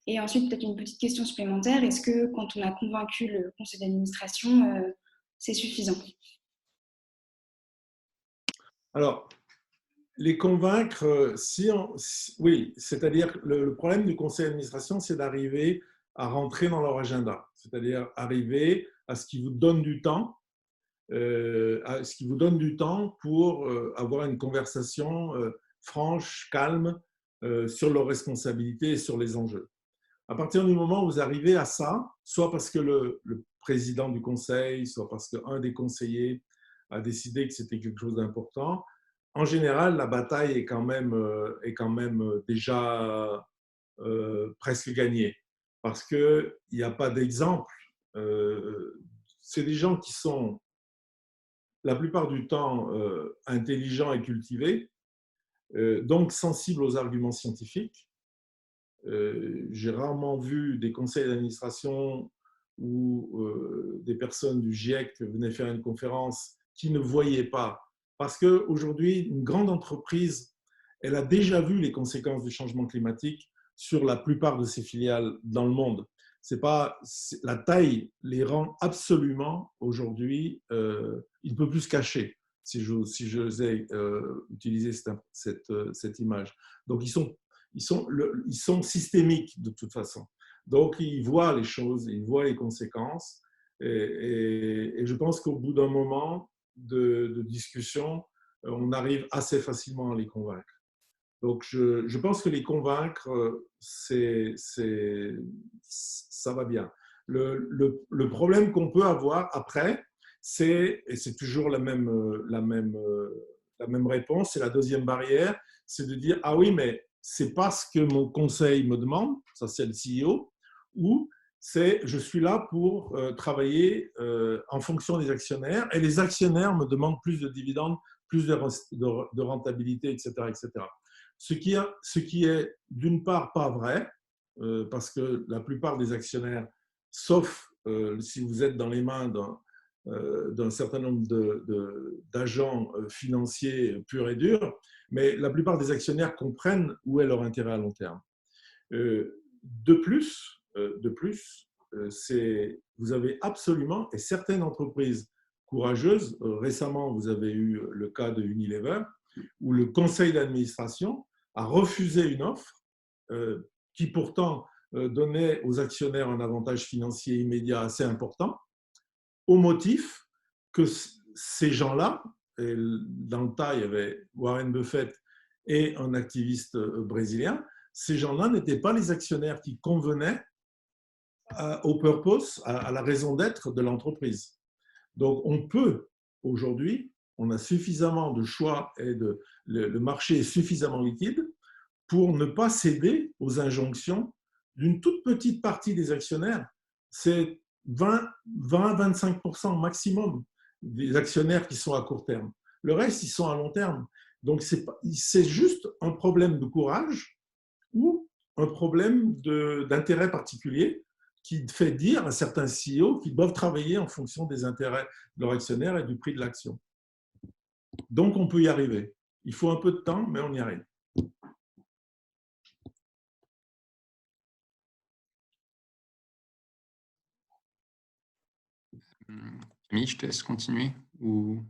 Et ensuite, peut-être une petite question supplémentaire, est-ce que quand on a convaincu le conseil d'administration, c'est suffisant? Alors, les convaincre, oui, c'est-à-dire le problème du conseil d'administration, c'est d'arriver à rentrer dans leur agenda, c'est-à-dire arriver à ce qu'ils vous donnent du temps, pour avoir une conversation franche, calme, sur leurs responsabilités et sur les enjeux. À partir du moment où vous arrivez à ça, soit parce que le président du conseil, soit parce qu'un des conseillers a décidé que c'était quelque chose d'important, en général, la bataille est quand même déjà presque gagnée. Parce qu'il n'y a pas d'exemple. C'est des gens qui sont la plupart du temps intelligents et cultivés, donc sensibles aux arguments scientifiques. J'ai rarement vu des conseils d'administration ou des personnes du GIEC venaient faire une conférence qui ne voyaient pas. Parce qu'aujourd'hui, une grande entreprise, elle a déjà vu les conséquences du changement climatique sur la plupart de ses filiales dans le monde. La taille les rend absolument aujourd'hui, il ne peut plus se cacher, si j'osais utiliser cette image. Donc, ils sont systémiques de toute façon. Donc, ils voient les choses, ils voient les conséquences. Et je pense qu'au bout d'un moment de discussion, on arrive assez facilement à les convaincre. Donc, je pense que les convaincre, ça va bien. Le problème qu'on peut avoir après, et c'est toujours la même réponse, c'est la deuxième barrière, c'est de dire, ah oui, mais c'est pas ce que mon conseil me demande, ça c'est le CEO, ou c'est je suis là pour travailler en fonction des actionnaires, et les actionnaires me demandent plus de dividendes, plus de rentabilité, etc., etc. Ce qui est d'une part pas vrai, parce que la plupart des actionnaires, sauf si vous êtes dans les mains d'un certain nombre d'agents financiers purs et durs, mais la plupart des actionnaires comprennent où est leur intérêt à long terme. De plus, vous avez absolument, et certaines entreprises courageuses, récemment vous avez eu le cas de Unilever, où le conseil d'administration a refusé une offre qui pourtant donnait aux actionnaires un avantage financier immédiat assez important, au motif que ces gens-là, et dans le tas il y avait Warren Buffett et un activiste brésilien, ces gens-là n'étaient pas les actionnaires qui convenaient au purpose, à la raison d'être de l'entreprise. Donc on peut aujourd'hui, on a suffisamment de choix et le marché est suffisamment liquide pour ne pas céder aux injonctions d'une toute petite partie des actionnaires. C'est 20-25% maximum des actionnaires qui sont à court terme. Le reste, ils sont à long terme. Donc, c'est juste un problème de courage ou un problème d'intérêt particulier qui fait dire à certains CEO qu'ils doivent travailler en fonction des intérêts de leurs actionnaires et du prix de l'action. Donc, on peut y arriver. Il faut un peu de temps, mais on y arrive. Camille, je te laisse continuer ou...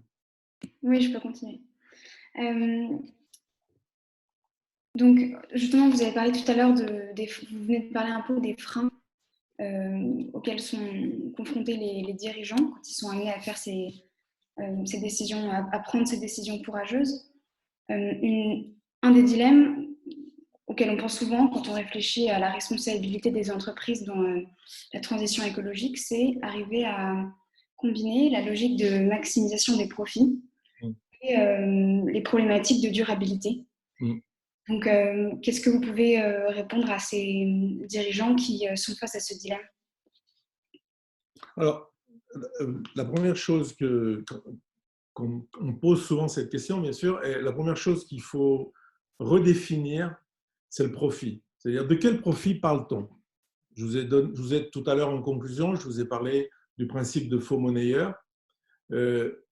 Oui, je peux continuer. Donc, justement, vous avez parlé tout à l'heure, vous venez de parler un peu des freins auxquels sont confrontés les dirigeants quand ils sont amenés à faire ces décisions, à prendre ces décisions courageuses. Une un des dilemmes auquel on pense souvent quand on réfléchit à la responsabilité des entreprises dans la transition écologique, c'est arriver à combiner la logique de maximisation des profits et les problématiques de durabilité. Donc, qu'est-ce que vous pouvez répondre à ces dirigeants qui sont face à ce dilemme? Alors, la première chose qu'on pose souvent cette question, bien sûr, et la première chose qu'il faut redéfinir, c'est le profit. C'est-à-dire, de quel profit parle-t-on? Je vous ai tout à l'heure en conclusion, je vous ai parlé du principe de faux monnayeur. Le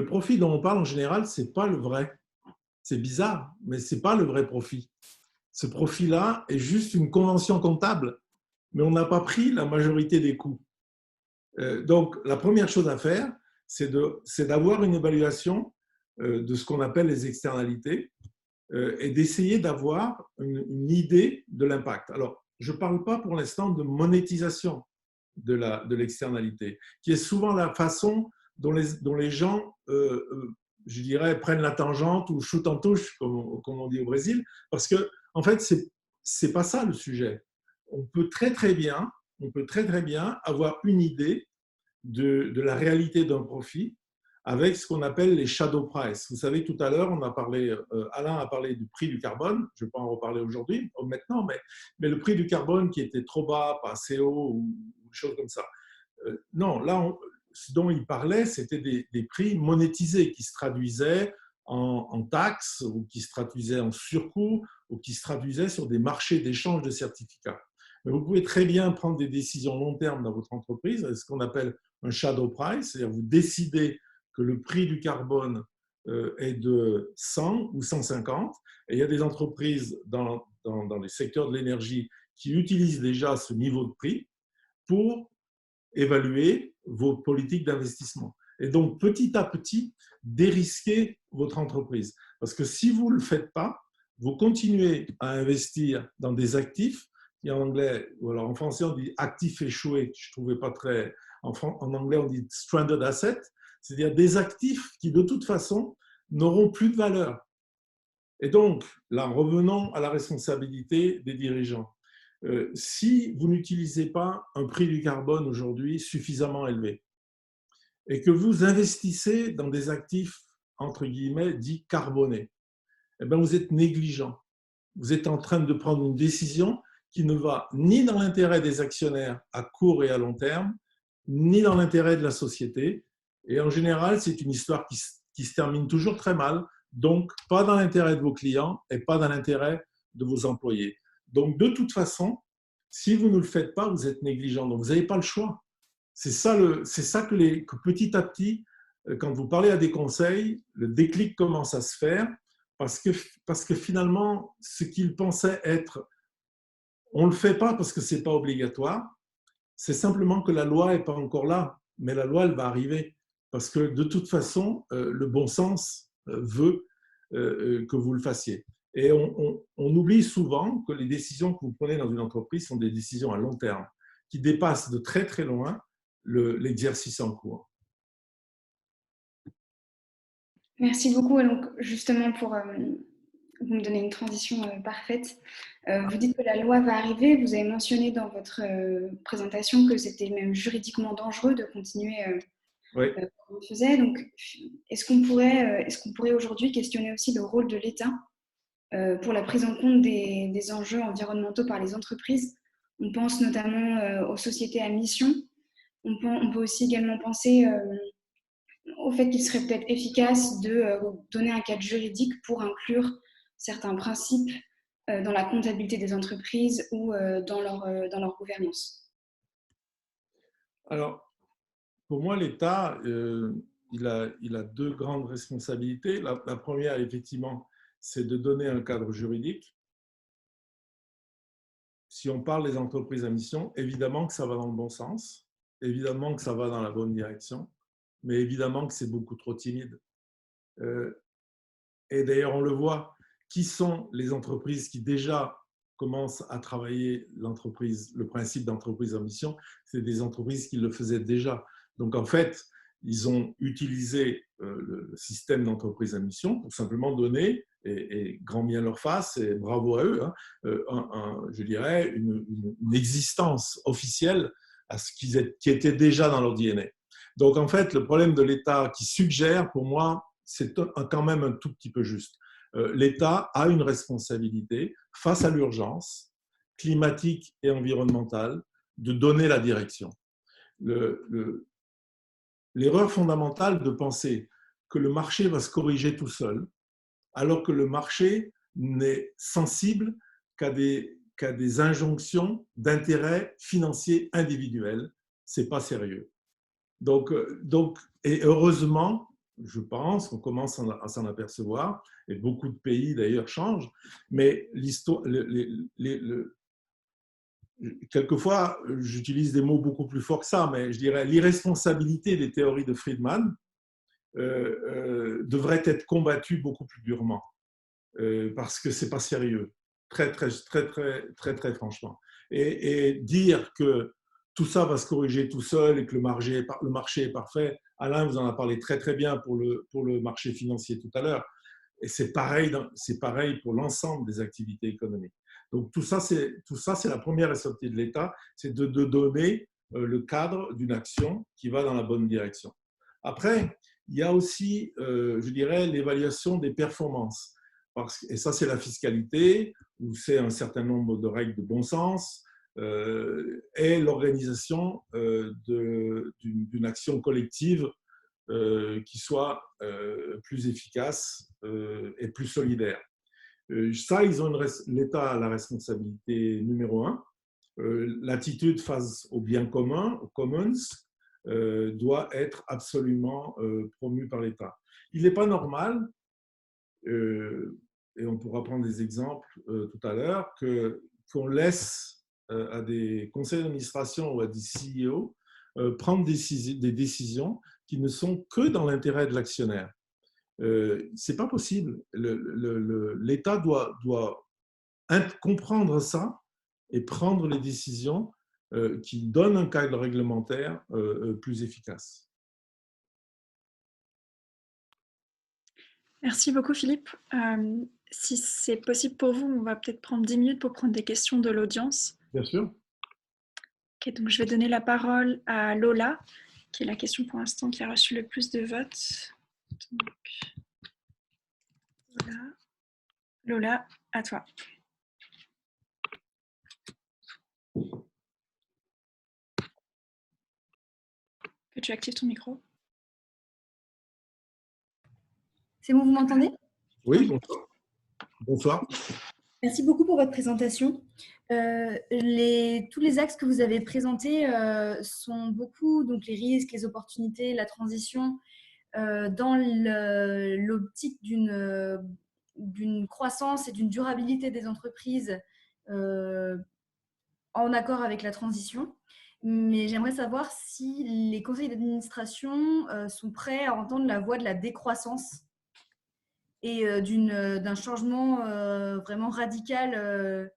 profit dont on parle en général, ce n'est pas le vrai. C'est bizarre, mais ce n'est pas le vrai profit. Ce profit-là est juste une convention comptable, mais on n'a pas pris la majorité des coûts. Donc, la première chose à faire, c'est d'avoir une évaluation de ce qu'on appelle les externalités et d'essayer d'avoir une idée de l'impact. Alors, je ne parle pas pour l'instant de monétisation de l'externalité, qui est souvent la façon dont les gens, je dirais, prennent la tangente ou shootent en touche, comme on dit au Brésil, parce que, en fait, ce n'est pas ça le sujet. On peut très bien avoir une idée de la réalité d'un profit avec ce qu'on appelle les shadow price. Vous savez, tout à l'heure, Alain a parlé du prix du carbone, je ne vais pas en reparler aujourd'hui, maintenant, mais le prix du carbone qui était trop bas, pas assez haut, ou des choses comme ça. Non, là, ce dont il parlait, c'était des prix monétisés qui se traduisaient en taxes, ou qui se traduisaient en surcoûts, ou qui se traduisaient sur des marchés d'échange de certificats. Mais vous pouvez très bien prendre des décisions long terme dans votre entreprise, ce qu'on appelle un shadow price, c'est-à-dire vous décidez que le prix du carbone est de 100 ou 150, et il y a des entreprises dans les secteurs de l'énergie qui utilisent déjà ce niveau de prix pour évaluer vos politiques d'investissement. Et donc, petit à petit, dérisquer votre entreprise. Parce que si vous ne le faites pas, vous continuez à investir dans des actifs, et en anglais, ou alors en français, on dit actifs échoués, je ne trouvais pas très… En anglais, on dit stranded assets, c'est-à-dire des actifs qui, de toute façon, n'auront plus de valeur. Et donc, là, revenons à la responsabilité des dirigeants. Si vous n'utilisez pas un prix du carbone aujourd'hui suffisamment élevé et que vous investissez dans des actifs, entre guillemets, dits carbonés, eh bien, vous êtes négligent. Vous êtes en train de prendre une décision qui ne va ni dans l'intérêt des actionnaires à court et à long terme, ni dans l'intérêt de la société. Et en général, c'est une histoire qui se termine toujours très mal, donc pas dans l'intérêt de vos clients et pas dans l'intérêt de vos employés. Donc, de toute façon, si vous ne le faites pas, vous êtes négligent. Donc, vous n'avez pas le choix. C'est ça que petit à petit, quand vous parlez à des conseils, le déclic commence à se faire parce que finalement, ce qu'ils pensaient être, on ne le fait pas parce que ce n'est pas obligatoire, c'est simplement que la loi n'est pas encore là, mais la loi, elle va arriver. Parce que de toute façon, le bon sens veut que vous le fassiez. Et on oublie souvent que les décisions que vous prenez dans une entreprise sont des décisions à long terme, qui dépassent de très très loin l'exercice en cours. Merci beaucoup. Donc, justement, pour vous me donner une transition parfaite, vous dites que la loi va arriver. Vous avez mentionné dans votre présentation que c'était même juridiquement dangereux de continuer oui. Comme on faisait. Donc, est-ce qu'on pourrait aujourd'hui questionner aussi le rôle de l'État pour la prise en compte des enjeux environnementaux par les entreprises? On pense notamment aux sociétés à mission. On peut aussi également penser au fait qu'il serait peut-être efficace de donner un cadre juridique pour inclure certains principes dans la comptabilité des entreprises ou dans leur gouvernance. Alors, pour moi, l'État, il a deux grandes responsabilités. La première, effectivement, c'est de donner un cadre juridique. Si on parle des entreprises à mission, évidemment que ça va dans le bon sens, évidemment que ça va dans la bonne direction, mais évidemment que c'est beaucoup trop timide. Et d'ailleurs, on le voit, qui sont les entreprises qui déjà commencent à travailler le principe d'entreprise à mission? C'est des entreprises qui le faisaient déjà. Donc en fait, ils ont utilisé le système d'entreprise à mission pour simplement donner, et grand bien leur face, et bravo à eux, hein, je dirais, une existence officielle à ce qui était déjà dans leur DNA. Donc, en fait, le problème de l'État qui suggère, pour moi, c'est quand même un tout petit peu juste. L'État a une responsabilité face à l'urgence climatique et environnementale de donner la direction. L'erreur fondamentale de penser que le marché va se corriger tout seul, alors que le marché n'est sensible qu'à des injonctions d'intérêts financiers individuels, c'est pas sérieux. Donc, et heureusement, je pense qu'on commence à s'en apercevoir, et beaucoup de pays d'ailleurs changent, mais l'histoire, quelquefois, j'utilise des mots beaucoup plus forts que ça, mais je dirais l'irresponsabilité des théories de Friedman devrait être combattue beaucoup plus durement, parce que c'est pas sérieux, très franchement. Et dire que tout ça va se corriger tout seul et que le marché est parfait. Alain vous en a parlé très bien pour le marché financier tout à l'heure. Et c'est pareil pour l'ensemble des activités économiques. Donc tout ça, c'est la première responsabilité de l'État, c'est de donner le cadre d'une action qui va dans la bonne direction. Après, il y a aussi, je dirais, l'évaluation des performances. Et ça, c'est la fiscalité, où c'est un certain nombre de règles de bon sens, et l'organisation d'une action collective qui soit plus efficace et plus solidaire. Ça, l'État a la responsabilité numéro 1. L'attitude face au bien commun, aux commons, doit être absolument promue par l'État. Il n'est pas normal, et on pourra prendre des exemples tout à l'heure, qu'on laisse à des conseils d'administration ou à des CEO prendre des décisions qui ne sont que dans l'intérêt de l'actionnaire. C'est pas possible. L'État doit comprendre ça et prendre les décisions qui donnent un cadre réglementaire plus efficace. Merci beaucoup, Philippe. Si c'est possible pour vous, on va peut-être prendre 10 minutes pour prendre des questions de l'audience. Bien sûr. Okay, donc je vais donner la parole à Lola, qui est la question pour l'instant qui a reçu le plus de votes. Donc, voilà. Lola, à toi. Que tu actives ton micro. C'est bon, vous m'entendez? Oui, bonsoir. Bonsoir. Merci beaucoup pour votre présentation. Tous les axes que vous avez présentés sont beaucoup, donc les risques, les opportunités, la transition, dans l'optique d'une croissance et d'une durabilité des entreprises en accord avec la transition. Mais j'aimerais savoir si les conseils d'administration sont prêts à entendre la voix de la décroissance et d'un changement vraiment radical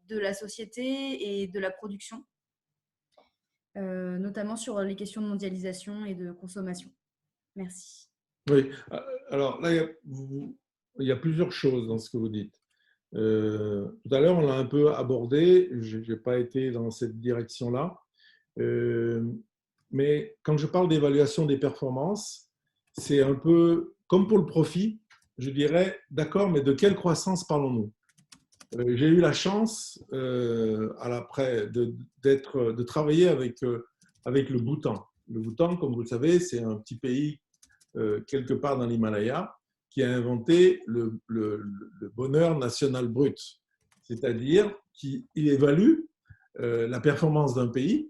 de la société et de la production, notamment sur les questions de mondialisation et de consommation. Merci. Oui, alors là, il y a plusieurs choses dans ce que vous dites. Tout à l'heure, on l'a un peu abordé, je n'ai pas été dans cette direction-là, mais quand je parle d'évaluation des performances, c'est un peu comme pour le profit, je dirais, d'accord, mais de quelle croissance parlons-nous? J'ai eu la chance, de travailler avec le Bhoutan. Le Bhoutan, comme vous le savez, c'est un petit pays quelque part dans l'Himalaya qui a inventé le bonheur national brut, c'est-à-dire qu'il évalue la performance d'un pays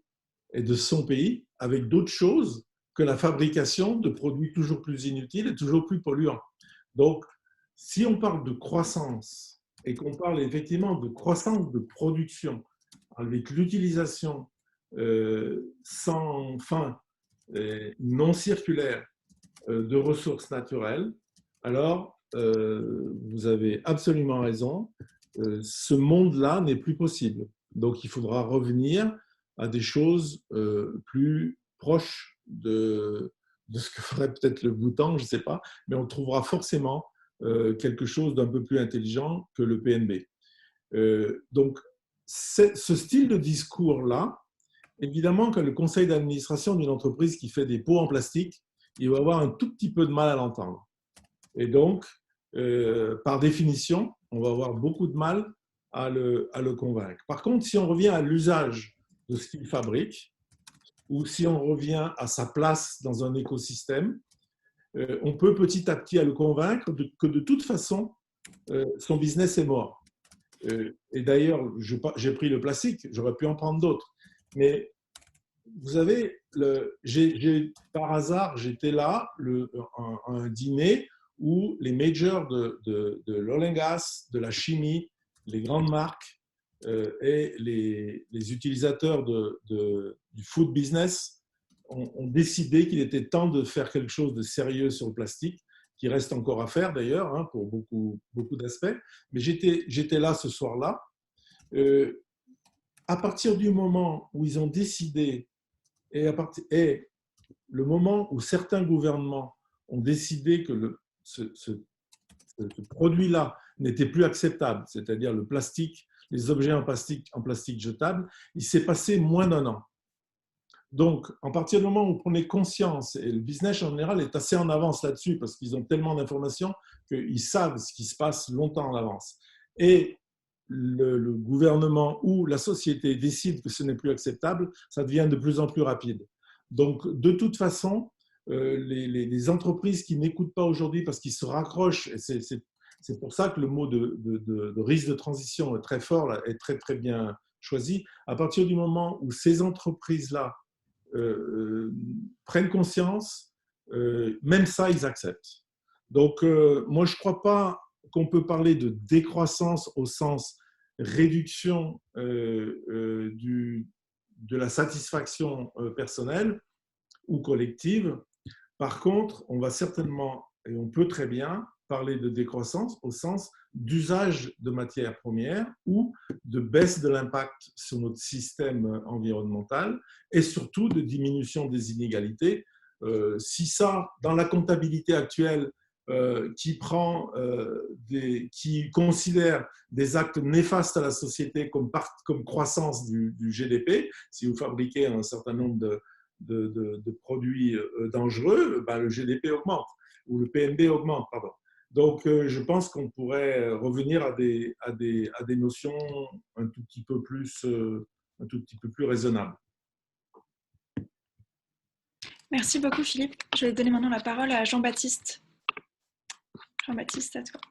et de son pays avec d'autres choses que la fabrication de produits toujours plus inutiles et toujours plus polluants. Donc, si on parle de croissance et qu'on parle effectivement de croissance de production avec l'utilisation sans fin, non circulaire de ressources naturelles, alors vous avez absolument raison, ce monde-là n'est plus possible. Donc il faudra revenir à des choses plus proches de de ce que ferait peut-être le Bhoutan, je ne sais pas, mais on trouvera forcément quelque chose d'un peu plus intelligent que le PNB. Donc, ce style de discours-là, évidemment que le conseil d'administration d'une entreprise qui fait des pots en plastique, il va avoir un tout petit peu de mal à l'entendre. Et donc, par définition, on va avoir beaucoup de mal à le convaincre. Par contre, si on revient à l'usage de ce qu'il fabrique, ou si on revient à sa place dans un écosystème, on peut petit à petit le convaincre que de toute façon, son business est mort. Et d'ailleurs, j'ai pris le plastique, j'aurais pu en prendre d'autres. Mais vous savez, par hasard, j'étais là à un dîner où les majors de l'oil and gas, de la chimie, les grandes marques et les utilisateurs du food business ont décidé qu'il était temps de faire quelque chose de sérieux sur le plastique, qui reste encore à faire d'ailleurs, hein, pour beaucoup d'aspects. Mais j'étais là ce soir-là. À partir du moment où ils ont décidé, et le moment où certains gouvernements ont décidé que ce produit-là n'était plus acceptable, c'est-à-dire le plastique, les objets en plastique jetable, il s'est passé moins d'1 an. Donc, à partir du moment où vous prenez conscience, et le business en général est assez en avance là-dessus parce qu'ils ont tellement d'informations qu'ils savent ce qui se passe longtemps en avance. Et le gouvernement ou la société décide que ce n'est plus acceptable, ça devient de plus en plus rapide. Donc, de toute façon, les entreprises qui n'écoutent pas aujourd'hui parce qu'ils se raccrochent, et c'est pour ça que le mot de risque de transition est très fort, là, est très, très bien choisi. À partir du moment où ces entreprises-là prennent conscience, même ça, ils acceptent. Donc, moi, je ne crois pas qu'on peut parler de décroissance au sens réduction de la satisfaction personnelle ou collective. Par contre, on va certainement, et on peut très bien, parler de décroissance au sens d'usage de matières premières ou de baisse de l'impact sur notre système environnemental et surtout de diminution des inégalités. Si ça, dans la comptabilité actuelle, qui considère des actes néfastes à la société comme croissance du GDP, si vous fabriquez un certain nombre de produits dangereux, ben le GDP augmente, ou le PNB augmente, pardon. Donc, je pense qu'on pourrait revenir à des notions un tout petit peu plus raisonnables. Merci beaucoup, Philippe. Je vais donner maintenant la parole à Jean-Baptiste. Jean-Baptiste, à toi.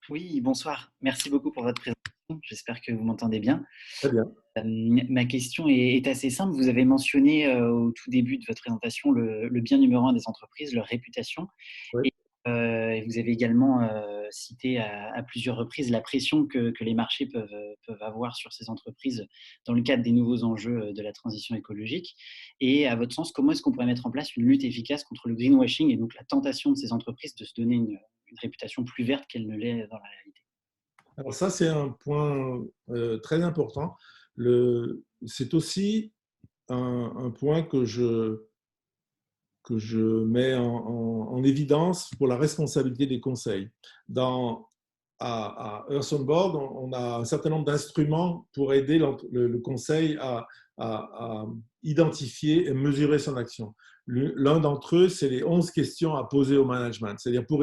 Oui, bonsoir. Merci beaucoup pour votre présentation. J'espère que vous m'entendez bien. Très bien. Ma question est assez simple. Vous avez mentionné au tout début de votre présentation le bien numéro 1 des entreprises, leur réputation. Oui. Et vous avez également cité à plusieurs reprises la pression que les marchés peuvent avoir sur ces entreprises dans le cadre des nouveaux enjeux de la transition écologique. Et à votre sens, comment est-ce qu'on pourrait mettre en place une lutte efficace contre le greenwashing et donc la tentation de ces entreprises de se donner une réputation plus verte qu'elle ne l'est dans la réalité? Alors ça, c'est un point très important. C'est aussi un point que je mets en évidence pour la responsabilité des conseils. À Earth on Board, on a un certain nombre d'instruments pour aider le conseil à identifier et mesurer son action. L'un d'entre eux, c'est les 11 questions à poser au management, c'est-à-dire pour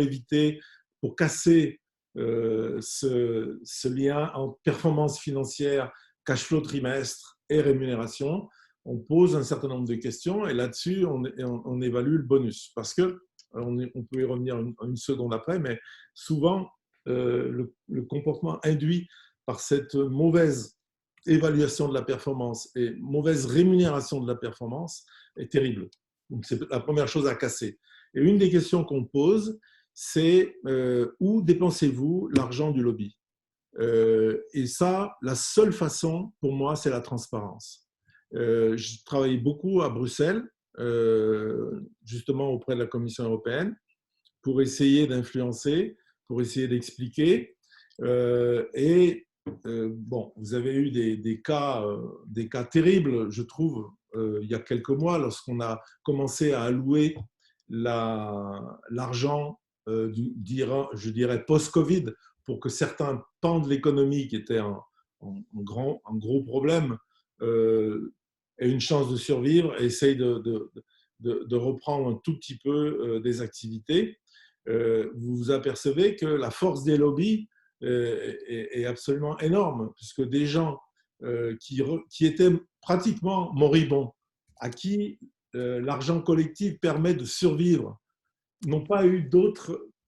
casser ce lien entre performance financière, cash flow trimestre et rémunération. On pose un certain nombre de questions et là-dessus, on évalue le bonus. Parce que, on peut y revenir une seconde après, mais souvent, le comportement induit par cette mauvaise évaluation de la performance et mauvaise rémunération de la performance est terrible. Donc, c'est la première chose à casser. Et une des questions qu'on pose, c'est où dépensez-vous l'argent du lobby? Et ça, la seule façon, pour moi, c'est la transparence. J'ai travaillé beaucoup à Bruxelles, justement auprès de la Commission européenne, pour essayer d'influencer, pour essayer d'expliquer. Bon, vous avez eu des cas terribles, je trouve, il y a quelques mois, lorsqu'on a commencé à allouer l'argent, je dirais, post-Covid, pour que certains pans de l'économie qui étaient un gros problème aient une chance de survivre et essayent de reprendre un tout petit peu des activités. Vous vous apercevez que la force des lobbies est absolument énorme, puisque des gens qui étaient pratiquement moribonds, à qui l'argent collectif permet de survivre, n'ont pas eu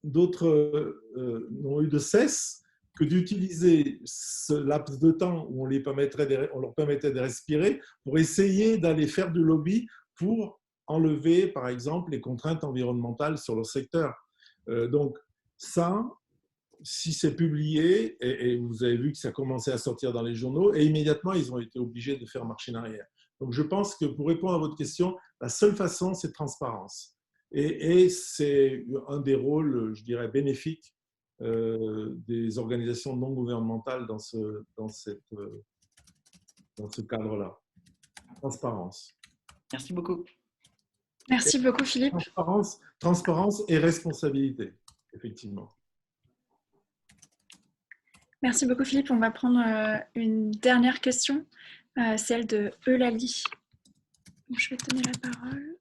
n'ont eu de cesse que d'utiliser ce laps de temps où on leur permettait de respirer pour essayer d'aller faire du lobby pour enlever, par exemple, les contraintes environnementales sur leur secteur. Donc, ça, si c'est publié, et vous avez vu que ça commençait à sortir dans les journaux, et immédiatement, ils ont été obligés de faire marche en arrière. Donc, je pense que pour répondre à votre question, la seule façon, c'est transparence. Et c'est un des rôles, je dirais, bénéfiques des organisations non gouvernementales dans ce cadre-là. Transparence. Merci beaucoup. Merci beaucoup, Philippe. Transparence et responsabilité, effectivement. Merci beaucoup, Philippe. On va prendre une dernière question, celle de Eulalie. Je vais te donner la parole.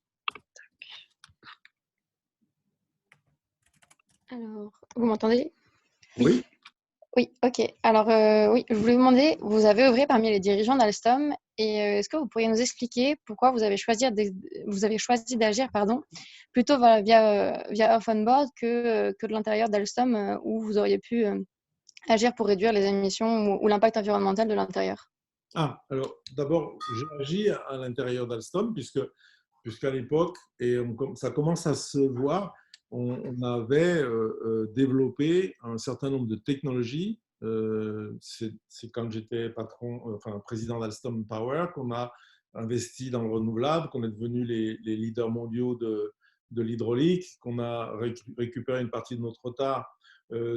Alors, vous m'entendez? Oui. Oui, ok. Alors, oui, je voulais vous demander, vous avez œuvré parmi les dirigeants d'Alstom et est-ce que vous pourriez nous expliquer pourquoi vous avez choisi d'agir plutôt via Open Board que de l'intérieur d'Alstom où vous auriez pu agir pour réduire les émissions ou l'impact environnemental de l'intérieur? Alors, d'abord, j'ai agi à l'intérieur d'Alstom puisqu'à l'époque, et ça commence à se voir, on avait développé un certain nombre de technologies. C'est quand j'étais président d'Alstom Power qu'on a investi dans le renouvelable, qu'on est devenu les leaders mondiaux de l'hydraulique, qu'on a récupéré une partie de notre retard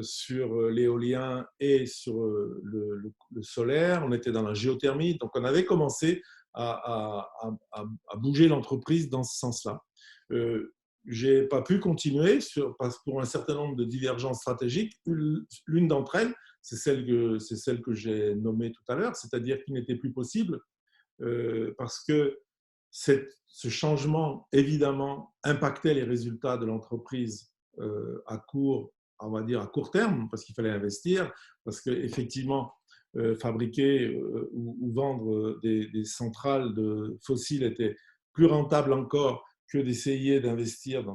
sur l'éolien et sur le solaire. On était dans la géothermie, donc on avait commencé à bouger l'entreprise dans ce sens-là. Je n'ai pas pu continuer pour un certain nombre de divergences stratégiques. L'une d'entre elles, c'est celle que j'ai nommée tout à l'heure, c'est-à-dire qu'il n'était plus possible parce que ce changement, évidemment, impactait les résultats de l'entreprise à court terme, parce qu'il fallait investir, parce qu'effectivement, fabriquer ou vendre des centrales fossiles était plus rentable encore que d'essayer d'investir dans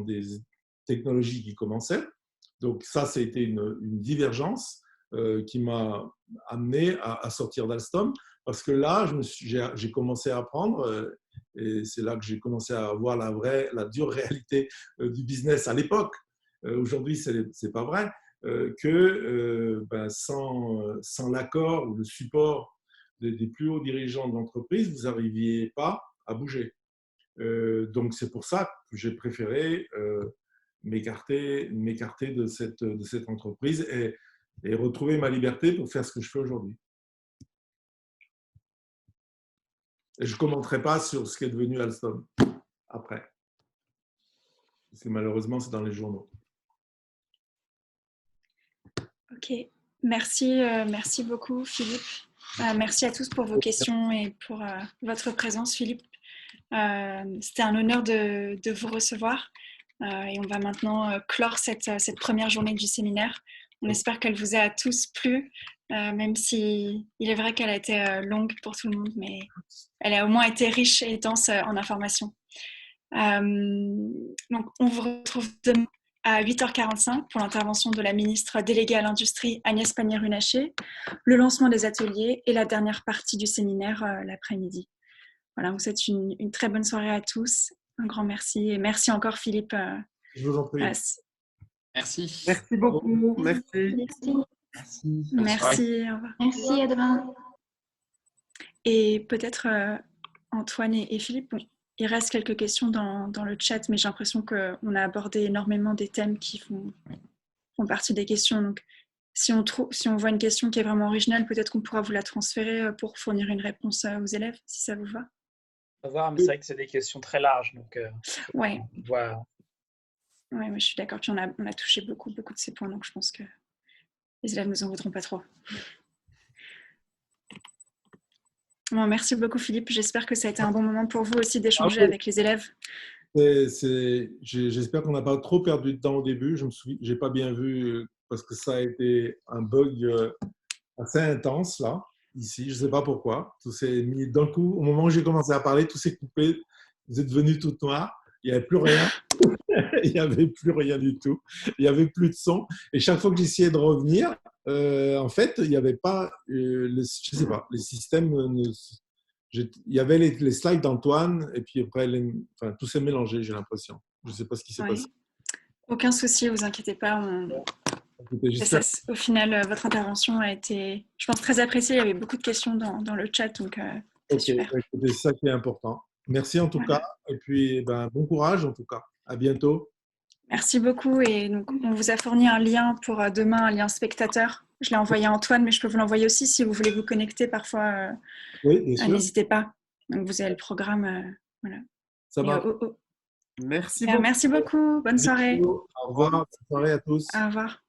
des technologies qui commençaient. Donc ça, ça a été une divergence qui m'a amené à sortir d'Alstom, parce que là, j'ai commencé à apprendre, et c'est là que j'ai commencé à voir la dure réalité du business à l'époque. Aujourd'hui, c'est pas vrai, que sans l'accord ou le support des plus hauts dirigeants de l'entreprise, vous n'arriviez pas à bouger. Donc, c'est pour ça que j'ai préféré m'écarter de cette entreprise et retrouver ma liberté pour faire ce que je fais aujourd'hui. Et je ne commenterai pas sur ce qui est devenu Alstom après. Parce que malheureusement, c'est dans les journaux. Ok, merci beaucoup, Philippe. Merci à tous pour vos questions et pour votre présence, Philippe. C'était un honneur de vous recevoir et on va maintenant clore cette première journée du séminaire. On espère qu'elle vous a tous plu, même si il est vrai qu'elle a été longue pour tout le monde, mais elle a au moins été riche et dense en informations. Donc, on vous retrouve demain à 8h45 pour l'intervention de la ministre déléguée à l'industrie Agnès Pannier-Runacher, le lancement des ateliers et la dernière partie du séminaire l'après-midi. Voilà, on vous souhaite une très bonne soirée à tous. Un grand merci et merci encore Philippe. Je vous en prie. Merci. Merci beaucoup. Merci. Merci. Au revoir. Merci, à demain. Et peut-être Antoine et Philippe, bon, il reste quelques questions dans le chat, mais j'ai l'impression qu'on a abordé énormément des thèmes qui font partie des questions. Donc, si on voit une question qui est vraiment originale, peut-être qu'on pourra vous la transférer pour fournir une réponse aux élèves, si ça vous va. savoir, mais c'est vrai que c'est des questions très larges. Donc, Ouais. voilà. Ouais, je suis d'accord. Puis on a touché beaucoup de ces points, donc je pense que les élèves ne nous en voudront pas trop. Bon, merci beaucoup, Philippe. J'espère que ça a été un bon moment pour vous aussi d'échanger avec les élèves. J'espère qu'on n'a pas trop perdu de temps au début. Je n'ai pas bien vu parce que ça a été un bug assez intense là, ici. Je ne sais pas pourquoi. Tout s'est mis d'un coup. Au moment où j'ai commencé à parler, tout s'est coupé. Vous êtes devenu tout noir. Il n'y avait plus rien. Il n'y avait plus rien du tout. Il n'y avait plus de son. Et chaque fois que j'essayais de revenir, en fait, il n'y avait pas, je ne sais pas, les systèmes, il y avait les slides d'Antoine et puis après, tout s'est mélangé, j'ai l'impression. Je ne sais pas ce qui s'est passé. Aucun souci, vous inquiétez pas. Au final, votre intervention a été, je pense, très appréciée. Il y avait beaucoup de questions dans le chat, donc c'est super. C'est ça qui est important. Merci en tout cas. Et puis, bon courage en tout cas. À bientôt. Merci beaucoup. Et donc, on vous a fourni un lien pour demain, un lien spectateur. Je l'ai envoyé à Antoine, mais je peux vous l'envoyer aussi si vous voulez vous connecter parfois. Oui, bien sûr. N'hésitez pas. Donc, vous avez le programme. Voilà. Ça va. Merci beaucoup. Merci beaucoup. Bonne soirée. Au revoir. Bonne soirée à tous. Au revoir.